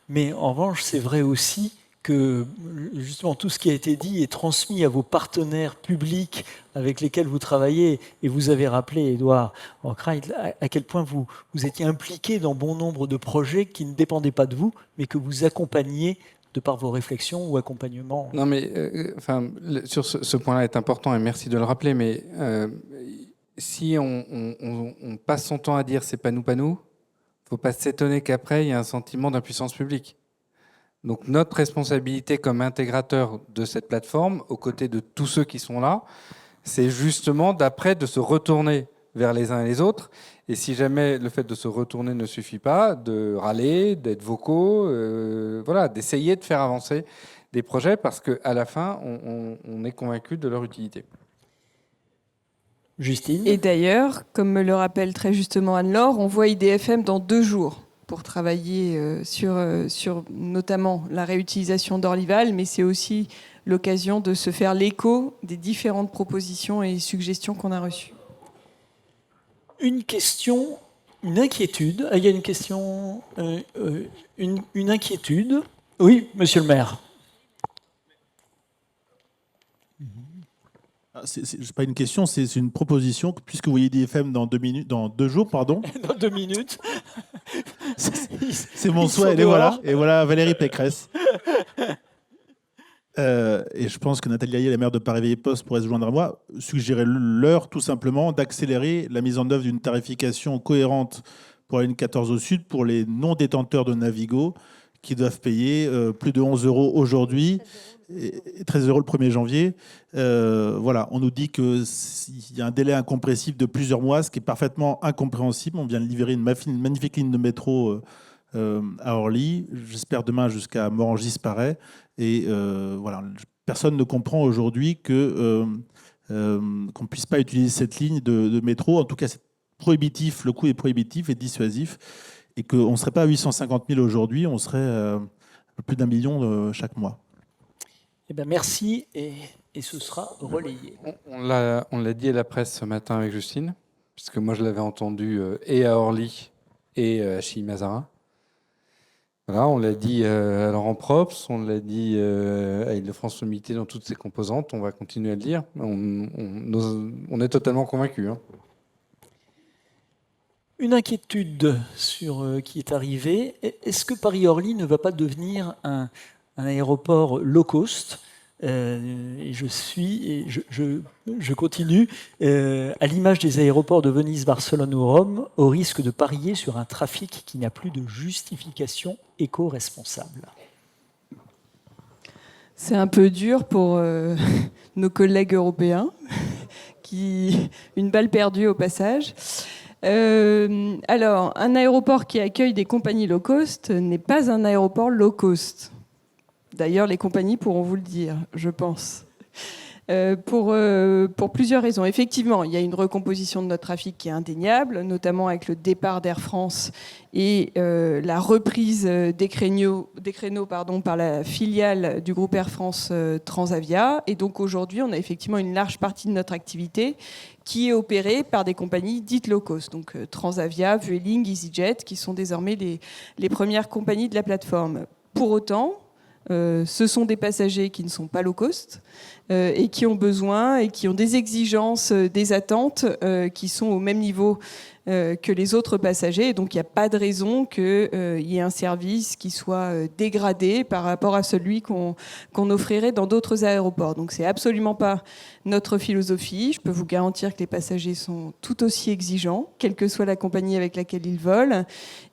Mais en revanche, c'est vrai aussi que justement tout ce qui a été dit est transmis à vos partenaires publics avec lesquels vous travaillez. Et vous avez rappelé, Édouard Arkwright, à quel point vous étiez impliqué dans bon nombre de projets qui ne dépendaient pas de vous, mais que vous accompagniez de par vos réflexions ou accompagnements. Non, mais sur ce point-là est important et merci de le rappeler, mais si on passe son temps à dire c'est pas nous, il ne faut pas s'étonner qu'après il y a un sentiment d'impuissance publique. Donc notre responsabilité comme intégrateur de cette plateforme, aux côtés de tous ceux qui sont là, c'est justement d'après de se retourner vers les uns et les autres. Et si jamais le fait de se retourner ne suffit pas, de râler, d'être vocaux, voilà, d'essayer de faire avancer des projets parce qu'à la fin, on est convaincu de leur utilité. Justine. Et d'ailleurs, comme me le rappelle très justement Anne-Laure, on voit IDFM dans 2 jours pour travailler sur notamment la réutilisation d'Orlyval, mais c'est aussi l'occasion de se faire l'écho des différentes propositions et suggestions qu'on a reçues. Une question, une inquiétude. Il y a une question, une inquiétude. Oui, monsieur le maire. C'est pas une question, c'est une proposition. Puisque vous voyez IDFM dans 2 jours, pardon. Dans 2 minutes. C'est mon souhait. Et voilà Valérie Pécresse. Et je pense que Nathalie Hayet, la maire de Paris-Vieille-Poste, pourrait se joindre à moi, suggérer l'heure tout simplement d'accélérer la mise en œuvre d'une tarification cohérente pour la ligne 14 au sud pour les non-détenteurs de Navigo qui doivent payer plus de 11 € aujourd'hui et 13 € le 1er janvier. Voilà, on nous dit qu'il y a un délai incompressible de plusieurs mois, ce qui est parfaitement incompréhensible. On vient de livrer une magnifique ligne de métro à Orly. J'espère demain jusqu'à Morangis-Paray. Et voilà, personne ne comprend aujourd'hui qu'on ne puisse pas utiliser cette ligne de métro. En tout cas, c'est prohibitif, le coût est prohibitif et dissuasif. Et qu'on ne serait pas à 850 000 aujourd'hui, on serait plus d'1 million chaque mois. Eh ben merci et ce sera relayé. On l'a dit à la presse ce matin avec Justine, puisque moi je l'avais entendu et à Orly et à Chilly-Mazarin. Voilà, on l'a dit à Laurent Props, on l'a dit à Île-de-France Mobilité dans toutes ses composantes, on va continuer à le dire. On est totalement convaincus. Hein. Une inquiétude qui est arrivée. Est-ce que Paris-Orly ne va pas devenir un aéroport low cost ? Et je continue. À l'image des aéroports de Venise, Barcelone ou Rome, au risque de parier sur un trafic qui n'a plus de justification éco-responsable. C'est un peu dur pour nos collègues européens, une balle perdue au passage. Alors, un aéroport qui accueille des compagnies low cost n'est pas un aéroport low cost. D'ailleurs, les compagnies pourront vous le dire, je pense. Pour plusieurs raisons. Effectivement, il y a une recomposition de notre trafic qui est indéniable, notamment avec le départ d'Air France et la reprise des créneaux par la filiale du groupe Air France Transavia. Et donc aujourd'hui, on a effectivement une large partie de notre activité qui est opérée par des compagnies dites low cost. Donc Transavia, Vueling, EasyJet, qui sont désormais les premières compagnies de la plateforme. Pour autant, ce sont des passagers qui ne sont pas low cost et qui ont besoin et qui ont des exigences, des attentes qui sont au même niveau que les autres passagers. Et donc il n'y a pas de raison qu'il y ait un service qui soit dégradé par rapport à celui qu'on offrirait dans d'autres aéroports. Donc c'est absolument pas notre philosophie. Je peux vous garantir que les passagers sont tout aussi exigeants, quelle que soit la compagnie avec laquelle ils volent.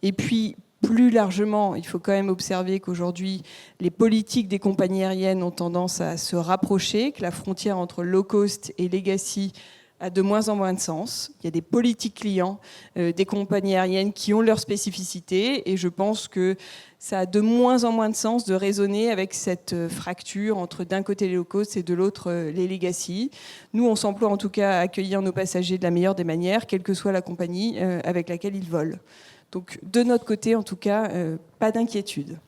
Et puis plus largement, il faut quand même observer qu'aujourd'hui, les politiques des compagnies aériennes ont tendance à se rapprocher, que la frontière entre low cost et legacy a de moins en moins de sens. Il y a des politiques clients des compagnies aériennes qui ont leurs spécificités et je pense que ça a de moins en moins de sens de raisonner avec cette fracture entre d'un côté les low cost et de l'autre les legacy. Nous, on s'emploie en tout cas à accueillir nos passagers de la meilleure des manières, quelle que soit la compagnie avec laquelle ils volent. Donc, de notre côté, en tout cas, pas d'inquiétude.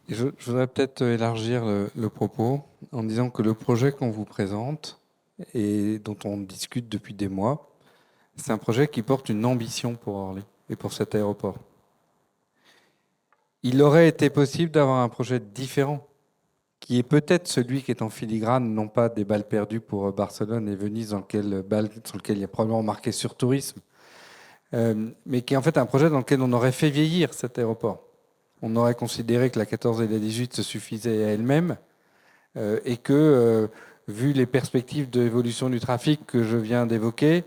Je voudrais peut-être élargir le propos en disant que le projet qu'on vous présente et dont on discute depuis des mois, c'est un projet qui porte une ambition pour Orly et pour cet aéroport. Il aurait été possible d'avoir un projet différent, qui est peut-être celui qui est en filigrane, non pas des balles perdues pour Barcelone et Venise, sur lequel il y a probablement marqué sur tourisme, mais qui est en fait un projet dans lequel on aurait fait vieillir cet aéroport. On aurait considéré que la 14 et la 18 se suffisaient à elles-mêmes et que, vu les perspectives d'évolution du trafic que je viens d'évoquer,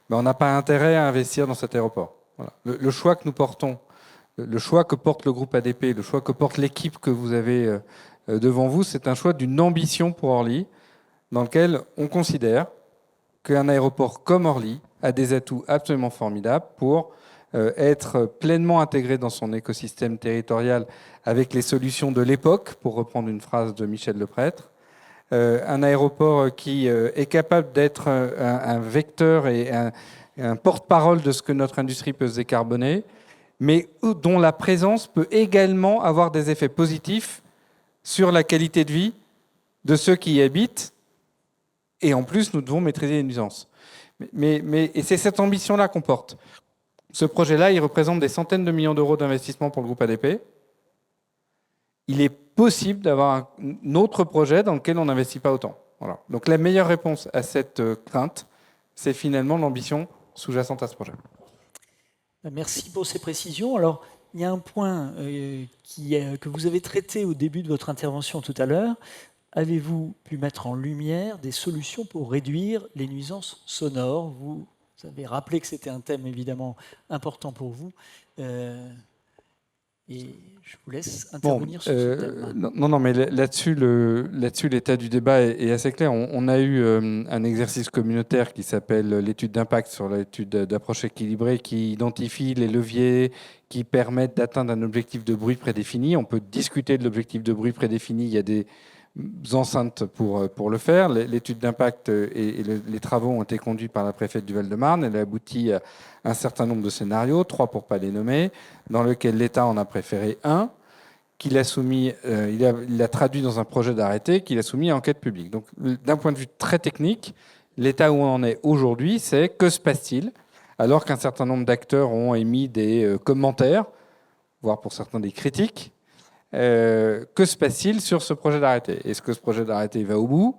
on n'a pas intérêt à investir dans cet aéroport. Voilà. Le choix que nous portons, le choix que porte le groupe ADP, le choix que porte l'équipe que vous avez devant vous, c'est un choix d'une ambition pour Orly, dans lequel on considère qu'un aéroport comme Orly a des atouts absolument formidables pour être pleinement intégré dans son écosystème territorial avec les solutions de l'époque, pour reprendre une phrase de Michel Leprêtre. Un aéroport qui est capable d'être un vecteur et un porte-parole de ce que notre industrie peut se décarboner, mais dont la présence peut également avoir des effets positifs sur la qualité de vie de ceux qui y habitent. Et en plus, nous devons maîtriser les nuisances. Et c'est cette ambition-là qu'on porte. Ce projet-là, il représente des centaines de millions d'euros d'investissement pour le groupe ADP. Il est possible d'avoir un autre projet dans lequel on n'investit pas autant. Voilà. Donc la meilleure réponse à cette crainte, c'est finalement l'ambition sous-jacente à ce projet. Merci pour ces précisions. Alors, il y a un point que vous avez traité au début de votre intervention tout à l'heure. Avez-vous pu mettre en lumière des solutions pour réduire les nuisances sonores ? Vous avez rappelé que c'était un thème évidemment important pour vous. Et je vous laisse intervenir sur ce thème. Non, mais là-dessus, l'état du débat est assez clair. On a eu un exercice communautaire qui s'appelle l'étude d'impact sur l'étude d'approche équilibrée, qui identifie les leviers qui permettent d'atteindre un objectif de bruit prédéfini. On peut discuter de l'objectif de bruit prédéfini. Il y a des enceintes pour le faire. L'étude d'impact et les travaux ont été conduits par la préfète du Val-de-Marne. Elle a abouti à un certain nombre de scénarios, 3 pour ne pas les nommer, dans lequel l'État en a préféré un, qu'il a soumis, il a traduit dans un projet d'arrêté qu'il a soumis à enquête publique. Donc, d'un point de vue très technique, l'état où on en est aujourd'hui, c'est que se passe-t-il, alors qu'un certain nombre d'acteurs ont émis des commentaires, voire pour certains des critiques. Que se passe-t-il sur ce projet d'arrêté? Est-ce que ce projet d'arrêté va au bout?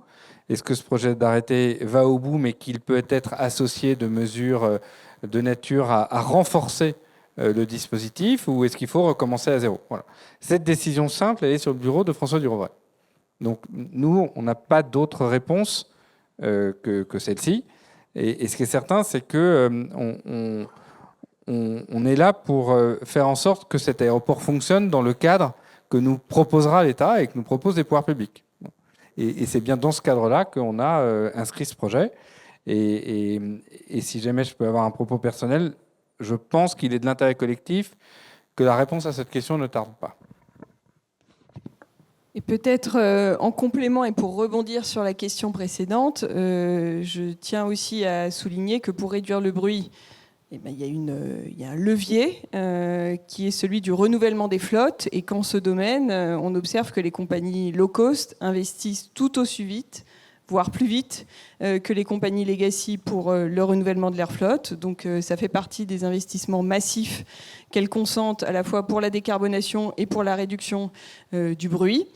Est-ce que ce projet d'arrêté va au bout, mais qu'il peut être associé de mesures de nature à renforcer le dispositif, ou est-ce qu'il faut recommencer à zéro? Voilà. Cette décision simple, elle est sur le bureau de François Durovray. Donc nous, on n'a pas d'autre réponse que celle-ci. Et ce qui est certain, c'est que on est là pour faire en sorte que cet aéroport fonctionne dans le cadre que nous proposera l'État et que nous propose les pouvoirs publics. Et c'est bien dans ce cadre-là qu'on a inscrit ce projet. Et si jamais je peux avoir un propos personnel, je pense qu'il est de l'intérêt collectif que la réponse à cette question ne tarde pas. Et peut-être en complément et pour rebondir sur la question précédente, je tiens aussi à souligner que pour réduire le bruit, il y a un levier qui est celui du renouvellement des flottes, et qu'en ce domaine, on observe que les compagnies low cost investissent tout aussi vite, voire plus vite que les compagnies legacy pour le renouvellement de leur flotte. Donc ça fait partie des investissements massifs qu'elles consentent à la fois pour la décarbonation et pour la réduction du bruit.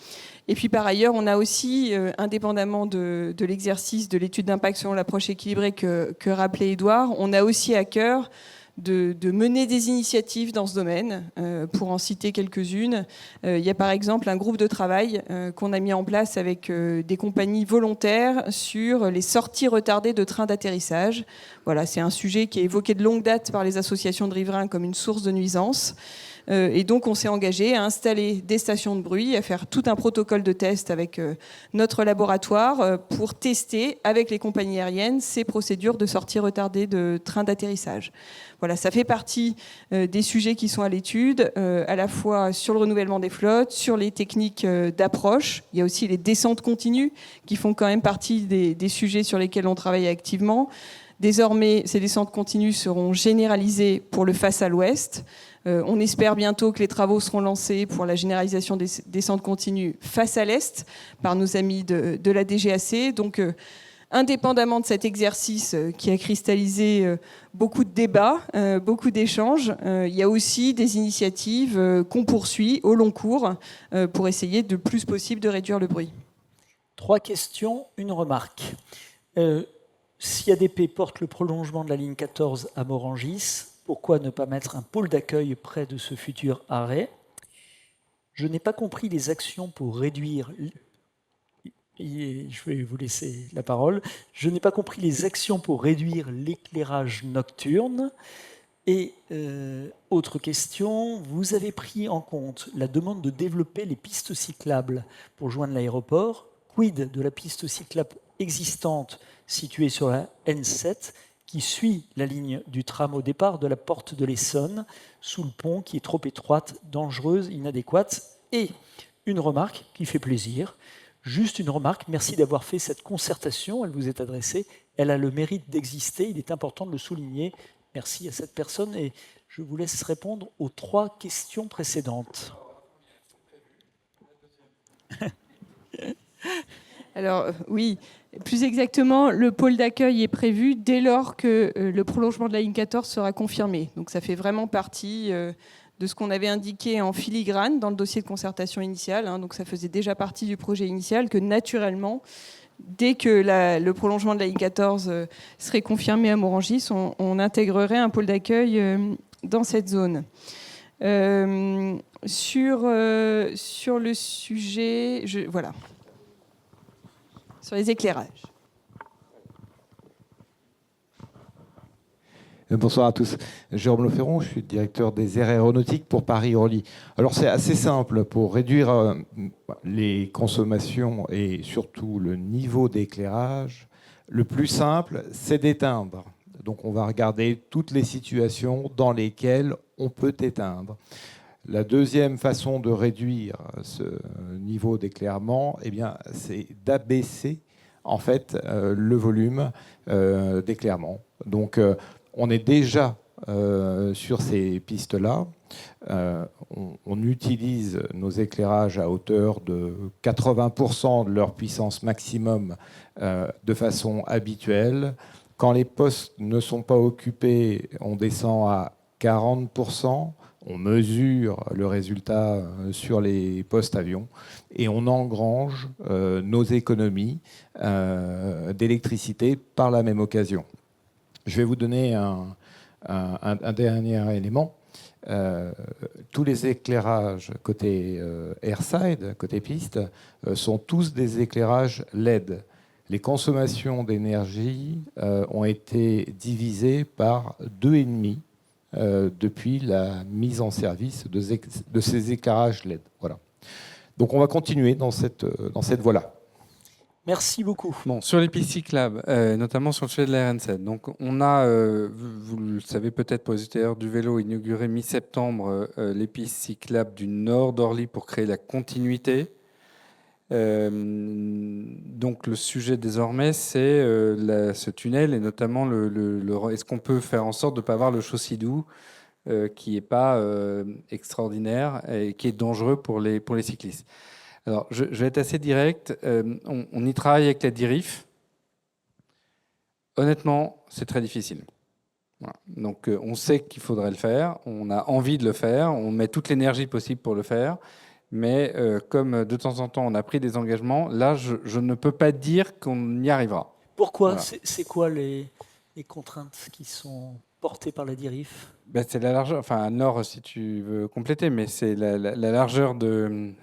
Et puis par ailleurs, on a aussi, indépendamment de l'exercice de l'étude d'impact selon l'approche équilibrée que rappelait Édouard, on a aussi à cœur de mener des initiatives dans ce domaine. Pour en citer quelques-unes, il y a par exemple un groupe de travail qu'on a mis en place avec des compagnies volontaires sur les sorties retardées de trains d'atterrissage. Voilà, c'est un sujet qui est évoqué de longue date par les associations de riverains comme une source de nuisance. Et donc on s'est engagé à installer des stations de bruit, à faire tout un protocole de test avec notre laboratoire pour tester avec les compagnies aériennes ces procédures de sortie retardée de trains d'atterrissage. Voilà, ça fait partie des sujets qui sont à l'étude, à la fois sur le renouvellement des flottes, sur les techniques d'approche. Il y a aussi les descentes continues qui font quand même partie des sujets sur lesquels on travaille activement. Désormais, ces descentes continues seront généralisées pour le face à l'ouest. On espère bientôt que les travaux seront lancés pour la généralisation des descentes continues face à l'est par nos amis de la DGAC. Donc, indépendamment de cet exercice qui a cristallisé beaucoup de débats, beaucoup d'échanges, il y a aussi des initiatives qu'on poursuit au long cours pour essayer le plus possible de réduire le bruit. 3 questions, une remarque. Si ADP porte le prolongement de la ligne 14 à Morangis, pourquoi ne pas mettre un pôle d'accueil près de ce futur arrêt? Je n'ai pas compris les actions pour réduire... Je vais vous laisser la parole. Je n'ai pas compris les actions pour réduire l'éclairage nocturne. Et autre question, vous avez pris en compte la demande de développer les pistes cyclables pour joindre l'aéroport. Quid de la piste cyclable existante située sur la N7 qui suit la ligne du tram au départ de la porte de l'Essonne, sous le pont qui est trop étroite, dangereuse, inadéquate? Et une remarque qui fait plaisir, juste une remarque, merci d'avoir fait cette concertation, elle vous est adressée, elle a le mérite d'exister, il est important de le souligner. Merci à cette personne et je vous laisse répondre aux 3 questions précédentes. Alors oui, plus exactement, le pôle d'accueil est prévu dès lors que le prolongement de la ligne 14 sera confirmé. Donc ça fait vraiment partie de ce qu'on avait indiqué en filigrane dans le dossier de concertation initiale. Donc ça faisait déjà partie du projet initial que naturellement, dès que le prolongement de la ligne 14 serait confirmé à Morangis, on intégrerait un pôle d'accueil dans cette zone. Sur le sujet... Voilà. Sur les éclairages. Bonsoir à tous. Jérôme Leferron, je suis directeur des aires aéronautiques pour Paris-Orly. Alors c'est assez simple pour réduire les consommations et surtout le niveau d'éclairage. Le plus simple, c'est d'éteindre. Donc on va regarder toutes les situations dans lesquelles on peut éteindre. La deuxième façon de réduire ce niveau d'éclairement, eh bien, c'est d'abaisser en fait le volume d'éclairement. Donc on est déjà sur ces pistes-là. On utilise nos éclairages à hauteur de 80% de leur puissance maximum de façon habituelle. Quand les postes ne sont pas occupés, on descend à 40%. On mesure le résultat sur les postes avions et on engrange nos économies d'électricité par la même occasion. Je vais vous donner un dernier élément. Tous les éclairages côté airside, côté piste, sont tous des éclairages LED. Les consommations d'énergie ont été divisées par 2,5 depuis la mise en service de ces éclairages LED. Voilà. Donc on va continuer dans cette voie-là. Merci beaucoup. Bon, sur les pistes cyclables, notamment sur le sujet de la RN7. Donc, on a, vous le savez peut-être pour les utilisateurs du vélo, inauguré mi-septembre les pistes cyclables du nord d'Orly pour créer la continuité. Donc, le sujet désormais, c'est ce tunnel et notamment est-ce qu'on peut faire en sorte de ne pas avoir le Chaussy-Doux qui n'est pas extraordinaire et qui est dangereux pour les cyclistes. Alors, je vais être assez direct. On y travaille avec la DIRIF. Honnêtement, c'est très difficile. Voilà. Donc, on sait qu'il faudrait le faire. On a envie de le faire. On met toute l'énergie possible pour le faire. Mais comme de temps en temps, on a pris des engagements, là, je ne peux pas dire qu'on y arrivera. Pourquoi? Voilà. C'est quoi les contraintes qui sont portées par la DIRIF? C'est la largeur, enfin Nord si tu veux compléter, mais c'est la largeur de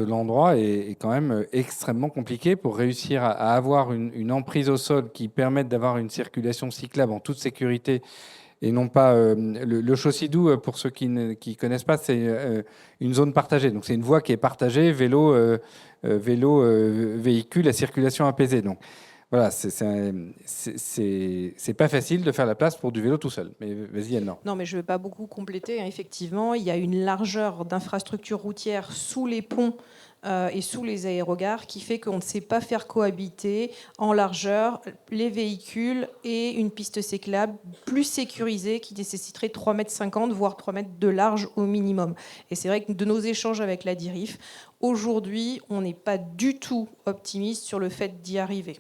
l'endroit est quand même extrêmement compliquée pour réussir à avoir une emprise au sol qui permette d'avoir une circulation cyclable en toute sécurité et non pas le Chaussy-Doux, pour ceux qui ne connaissent pas, c'est une zone partagée. Donc c'est une voie qui est partagée, vélo, véhicule à circulation apaisée. Donc voilà, c'est pas facile de faire la place pour du vélo tout seul. Mais vas-y, Anne. Non, mais je ne vais pas beaucoup compléter. Effectivement, il y a une largeur d'infrastructures routières sous les ponts et sous les aérogares qui fait qu'on ne sait pas faire cohabiter en largeur les véhicules et une piste cyclable plus sécurisée qui nécessiterait 3,50 m, voire 3 mètres de large au minimum. Et c'est vrai que de nos échanges avec la DIRIF, aujourd'hui, on n'est pas du tout optimiste sur le fait d'y arriver.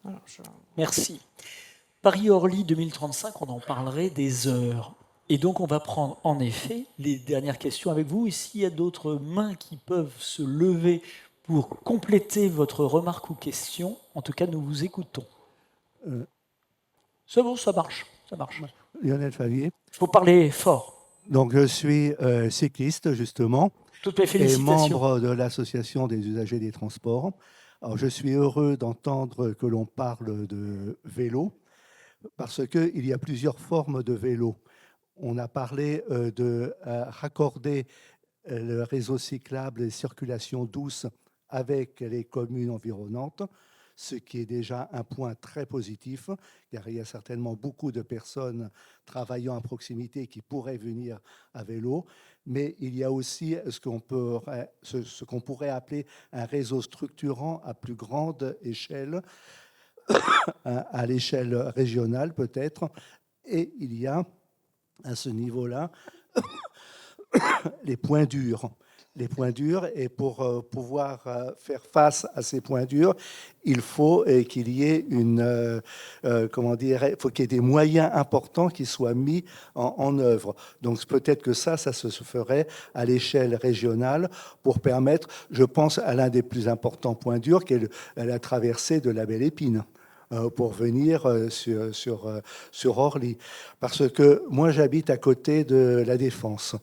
Alors, Merci. Paris-Orly 2035, on en parlerait des heures. Et donc, on va prendre en effet les dernières questions avec vous. Et s'il y a d'autres mains qui peuvent se lever pour compléter votre remarque ou question, en tout cas, nous vous écoutons. C'est bon, ça marche. Ça marche. Lionel Favier. Il faut parler fort. Donc, je suis cycliste, justement. Toutes mes félicitations. Et membre de l'Association des usagers des transports. Alors, je suis heureux d'entendre que l'on parle de vélo, parce qu'il y a plusieurs formes de vélo. On a parlé de raccorder le réseau cyclable et circulation douce avec les communes environnantes, ce qui est déjà un point très positif, car il y a certainement beaucoup de personnes travaillant à proximité qui pourraient venir à vélo. Mais il y a aussi ce qu'on pourrait appeler un réseau structurant à plus grande échelle, à l'échelle régionale peut-être. Et il y a à ce niveau-là les points durs. Les points durs, et pour pouvoir faire face à ces points durs, il faut qu'il y ait il faut qu'il y ait des moyens importants qui soient mis en œuvre. Donc peut-être que ça se ferait à l'échelle régionale pour permettre, je pense, à l'un des plus importants points durs, qui est la traversée de la Belle Épine, pour venir sur Orly. Parce que moi, j'habite à côté de la Défense.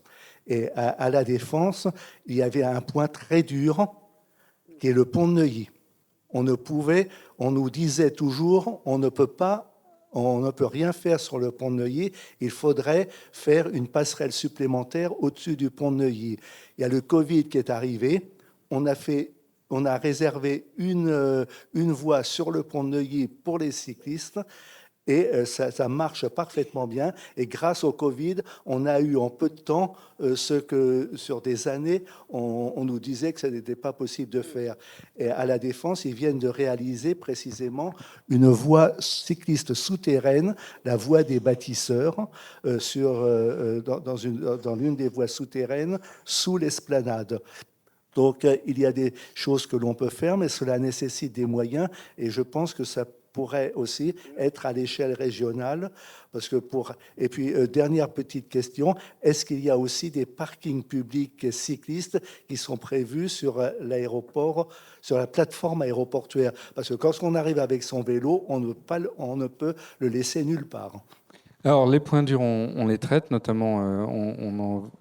Et à la Défense, il y avait un point très dur, qui est le pont de Neuilly. On nous disait toujours, on ne peut pas On ne peut rien faire sur le pont de Neuilly. Il faudrait faire une passerelle supplémentaire au-dessus du pont de Neuilly. Il y a le Covid qui est arrivé. On a réservé une voie sur le pont de Neuilly pour les cyclistes. Et ça marche parfaitement bien. Et grâce au Covid, on a eu en peu de temps ce que, sur des années, on nous disait que ça n'était pas possible de faire. Et à La Défense, ils viennent de réaliser précisément une voie cycliste souterraine, la voie des bâtisseurs, dans l'une des voies souterraines, sous l'esplanade. Donc, il y a des choses que l'on peut faire, mais cela nécessite des moyens. Et je pense que ça pourrait aussi être à l'échelle régionale. Et puis, dernière petite question, est-ce qu'il y a aussi des parkings publics cyclistes qui sont prévus sur l'aéroport, sur la plateforme aéroportuaire? Parce que quand on arrive avec son vélo, on ne peut le laisser nulle part. Alors, les points durs, on les traite, notamment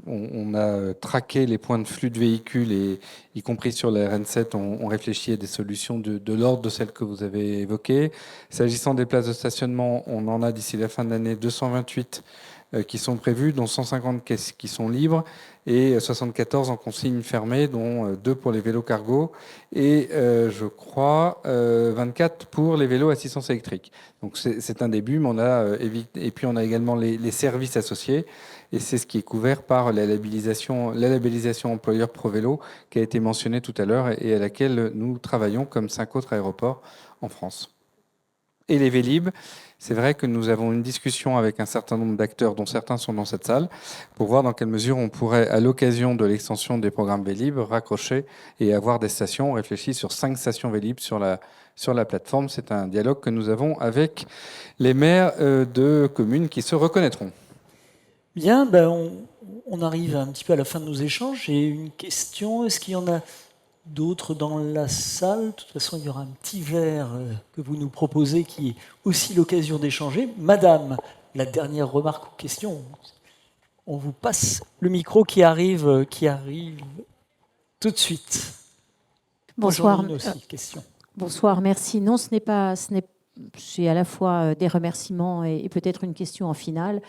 on a traqué les points de flux de véhicules, et y compris sur la RN7, on réfléchit à des solutions de l'ordre de celles que vous avez évoquées. S'agissant des places de stationnement, on en a d'ici la fin de l'année 228 qui sont prévues, dont 150 qui sont libres, et 74 en consigne fermée, dont 2 pour les vélos cargo, et je crois 24 pour les vélos assistance électrique. Donc c'est un début, mais et puis on a également les services associés, et c'est ce qui est couvert par la labellisation employeur ProVélo qui a été mentionnée tout à l'heure et à laquelle nous travaillons comme 5 autres aéroports en France. Et les Vélib, c'est vrai que nous avons une discussion avec un certain nombre d'acteurs, dont certains sont dans cette salle, pour voir dans quelle mesure on pourrait, à l'occasion de l'extension des programmes Vélib, raccrocher et avoir des stations. On réfléchit sur 5 stations Vélib sur la plateforme. C'est un dialogue que nous avons avec les maires de communes qui se reconnaîtront. Bien, on arrive un petit peu à la fin de nos échanges. J'ai une question. Est-ce qu'il y en a d'autres dans la salle? De toute façon, il y aura un petit verre que vous nous proposez qui est aussi l'occasion d'échanger. Madame, la dernière remarque ou question. On vous passe le micro qui arrive tout de suite. Bonsoir. Question. Bonsoir, merci. Non, c'est à la fois des remerciements et peut-être une question en finale.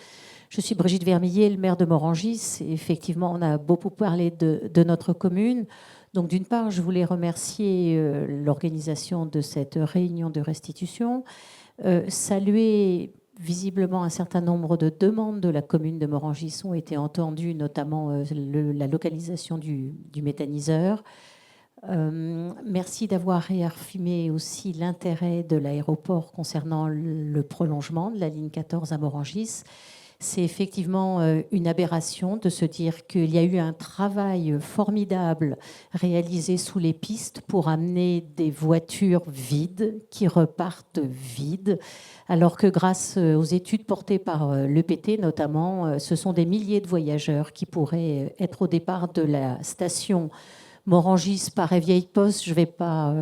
Je suis Brigitte Vermillier, le maire de Morangis. Et effectivement, on a beaucoup parlé de notre commune. Donc, d'une part, je voulais remercier l'organisation de cette réunion de restitution, saluer visiblement un certain nombre de demandes de la commune de Morangis ont été entendues, notamment la localisation du méthaniseur. Merci d'avoir réaffirmé aussi l'intérêt de l'aéroport concernant le prolongement de la ligne 14 à Morangis. C'est effectivement une aberration de se dire qu'il y a eu un travail formidable réalisé sous les pistes pour amener des voitures vides qui repartent vides, alors que grâce aux études portées par l'EPT notamment, ce sont des milliers de voyageurs qui pourraient être au départ de la station Morangis Paray-Vieille-Poste. Je ne vais pas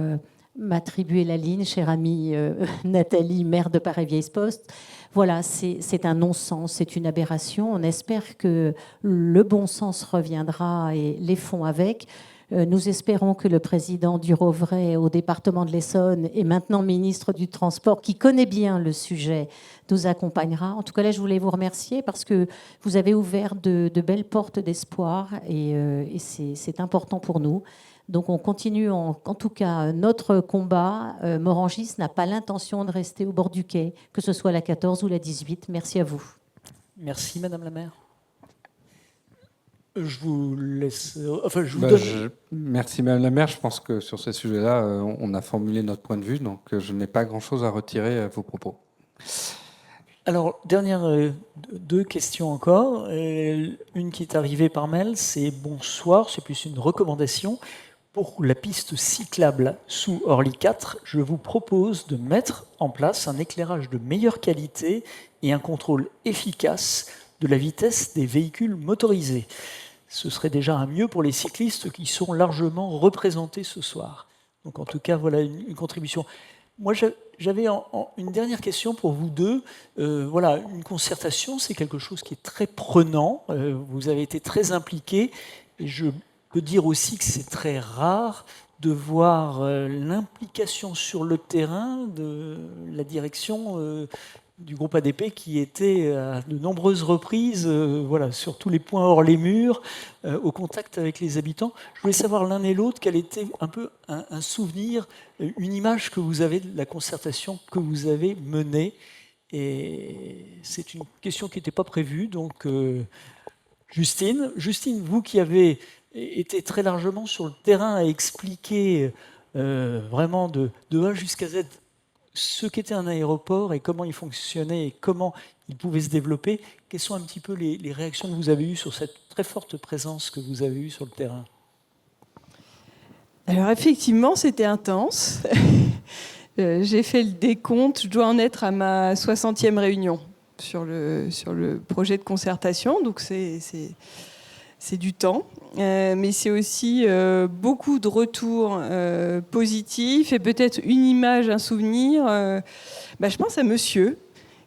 m'attribuer la ligne, chère amie Nathalie, maire de Paray-Vieille-Poste. Voilà, c'est un non-sens, c'est une aberration. On espère que le bon sens reviendra et les fonds avec. Nous espérons que le président Durovray au département de l'Essonne et maintenant ministre du Transport, qui connaît bien le sujet, nous accompagnera. En tout cas, là, je voulais vous remercier parce que vous avez ouvert de belles portes d'espoir et c'est important pour nous. Donc on continue en tout cas notre combat. Morangis n'a pas l'intention de rester au bord du quai, que ce soit la 14 ou la 18. Merci à vous. Merci Madame la maire. Je vous laisse... je vous donne... Merci Madame la maire. Je pense que sur ce sujet-là, on a formulé notre point de vue, donc je n'ai pas grand-chose à retirer à vos propos. Alors, dernière 2 questions encore. Une qui est arrivée par mail, c'est bonsoir, c'est plus une recommandation. Pour la piste cyclable sous Orly 4, je vous propose de mettre en place un éclairage de meilleure qualité et un contrôle efficace de la vitesse des véhicules motorisés. Ce serait déjà un mieux pour les cyclistes qui sont largement représentés ce soir. Donc en tout cas, voilà une contribution. Moi, j'avais une dernière question pour vous deux. Voilà, une concertation, c'est quelque chose qui est très prenant. Vous avez été très impliqués. Et je peux dire aussi que c'est très rare de voir l'implication sur le terrain de la direction du groupe ADP qui était à de nombreuses reprises voilà, sur tous les points hors les murs, au contact avec les habitants. Je voulais savoir l'un et l'autre quel était un peu un souvenir, une image que vous avez de la concertation que vous avez menée. Et c'est une question qui n'était pas prévue. Donc, Justine, vous qui avez été très largement sur le terrain à expliquer vraiment de A jusqu'à Z ce qu'était un aéroport et comment il fonctionnait et comment il pouvait se développer, quelles sont un petit peu les réactions que vous avez eues sur cette très forte présence que vous avez eue sur le terrain? Alors effectivement, c'était intense. J'ai fait le décompte, je dois en être à ma 60e réunion sur le projet de concertation, donc c'est du temps, mais c'est aussi beaucoup de retours positifs et peut-être une image, un souvenir. Je pense à monsieur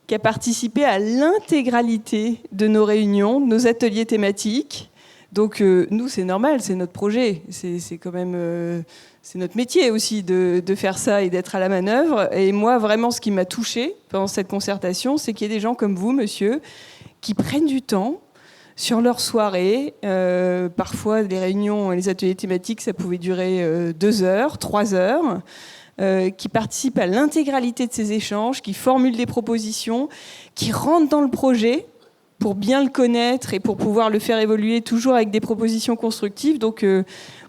qui a participé à l'intégralité de nos réunions, de nos ateliers thématiques. Donc nous, c'est normal, c'est notre projet, c'est quand même c'est notre métier aussi de faire ça et d'être à la manœuvre. Et moi, vraiment, ce qui m'a touchée pendant cette concertation, c'est qu'il y ait des gens comme vous, monsieur, qui prennent du temps sur leur soirée. Parfois, les réunions, les ateliers thématiques, ça pouvait durer 2 heures, 3 heures, qui participent à l'intégralité de ces échanges, qui formulent des propositions, qui rentrent dans le projet pour bien le connaître et pour pouvoir le faire évoluer toujours avec des propositions constructives. Donc,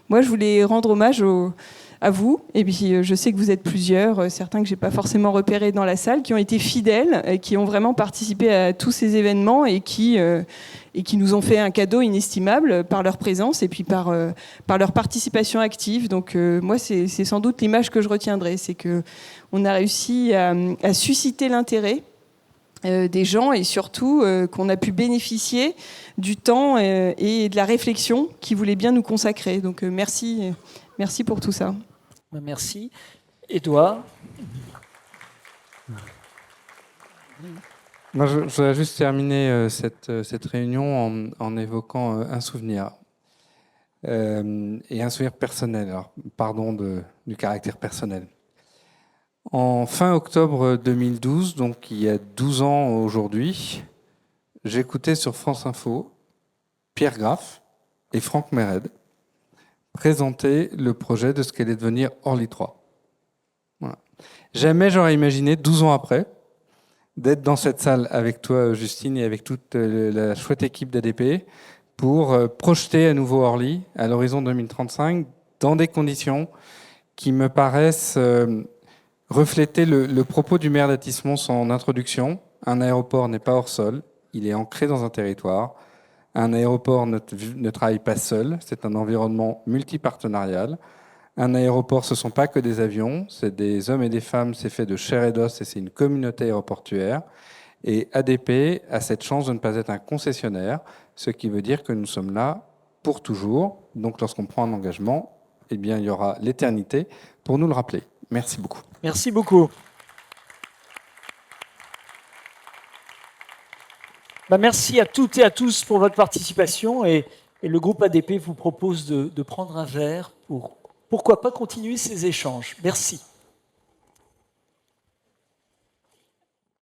moi, je voulais rendre hommage à vous. Et puis, je sais que vous êtes plusieurs, certains que je n'ai pas forcément repérés dans la salle, qui ont été fidèles et qui ont vraiment participé à tous ces événements et qui nous ont fait un cadeau inestimable par leur présence et puis par leur participation active. Donc, moi, c'est sans doute l'image que je retiendrai. C'est qu'on a réussi à susciter l'intérêt des gens et surtout qu'on a pu bénéficier du temps et de la réflexion qu'ils voulaient bien nous consacrer. Donc merci pour tout ça. Merci. Édouard? Moi, je voudrais juste terminer cette réunion en évoquant un souvenir. Et un souvenir personnel. Alors, pardon du caractère personnel. En fin octobre 2012, donc il y a 12 ans aujourd'hui, j'écoutais sur France Info Pierre Graff et Franck Mered présenter le projet de ce qu'allait devenir Orly 3. Voilà. Jamais j'aurais imaginé, 12 ans après, d'être dans cette salle avec toi, Justine, et avec toute la chouette équipe d'ADP pour projeter à nouveau Orly à l'horizon 2035 dans des conditions qui me paraissent refléter le propos du maire d'Athis-Mons en introduction. Un aéroport n'est pas hors sol, il est ancré dans un territoire. Un aéroport ne travaille pas seul, c'est un environnement multipartenarial. Un aéroport, ce ne sont pas que des avions, c'est des hommes et des femmes, c'est fait de chair et d'os et c'est une communauté aéroportuaire. Et ADP a cette chance de ne pas être un concessionnaire, ce qui veut dire que nous sommes là pour toujours. Donc lorsqu'on prend un engagement, eh bien, il y aura l'éternité pour nous le rappeler. Merci beaucoup. Merci beaucoup. Merci à toutes et à tous pour votre participation et le groupe ADP vous propose de prendre un verre pour, pourquoi pas, continuer ces échanges. Merci.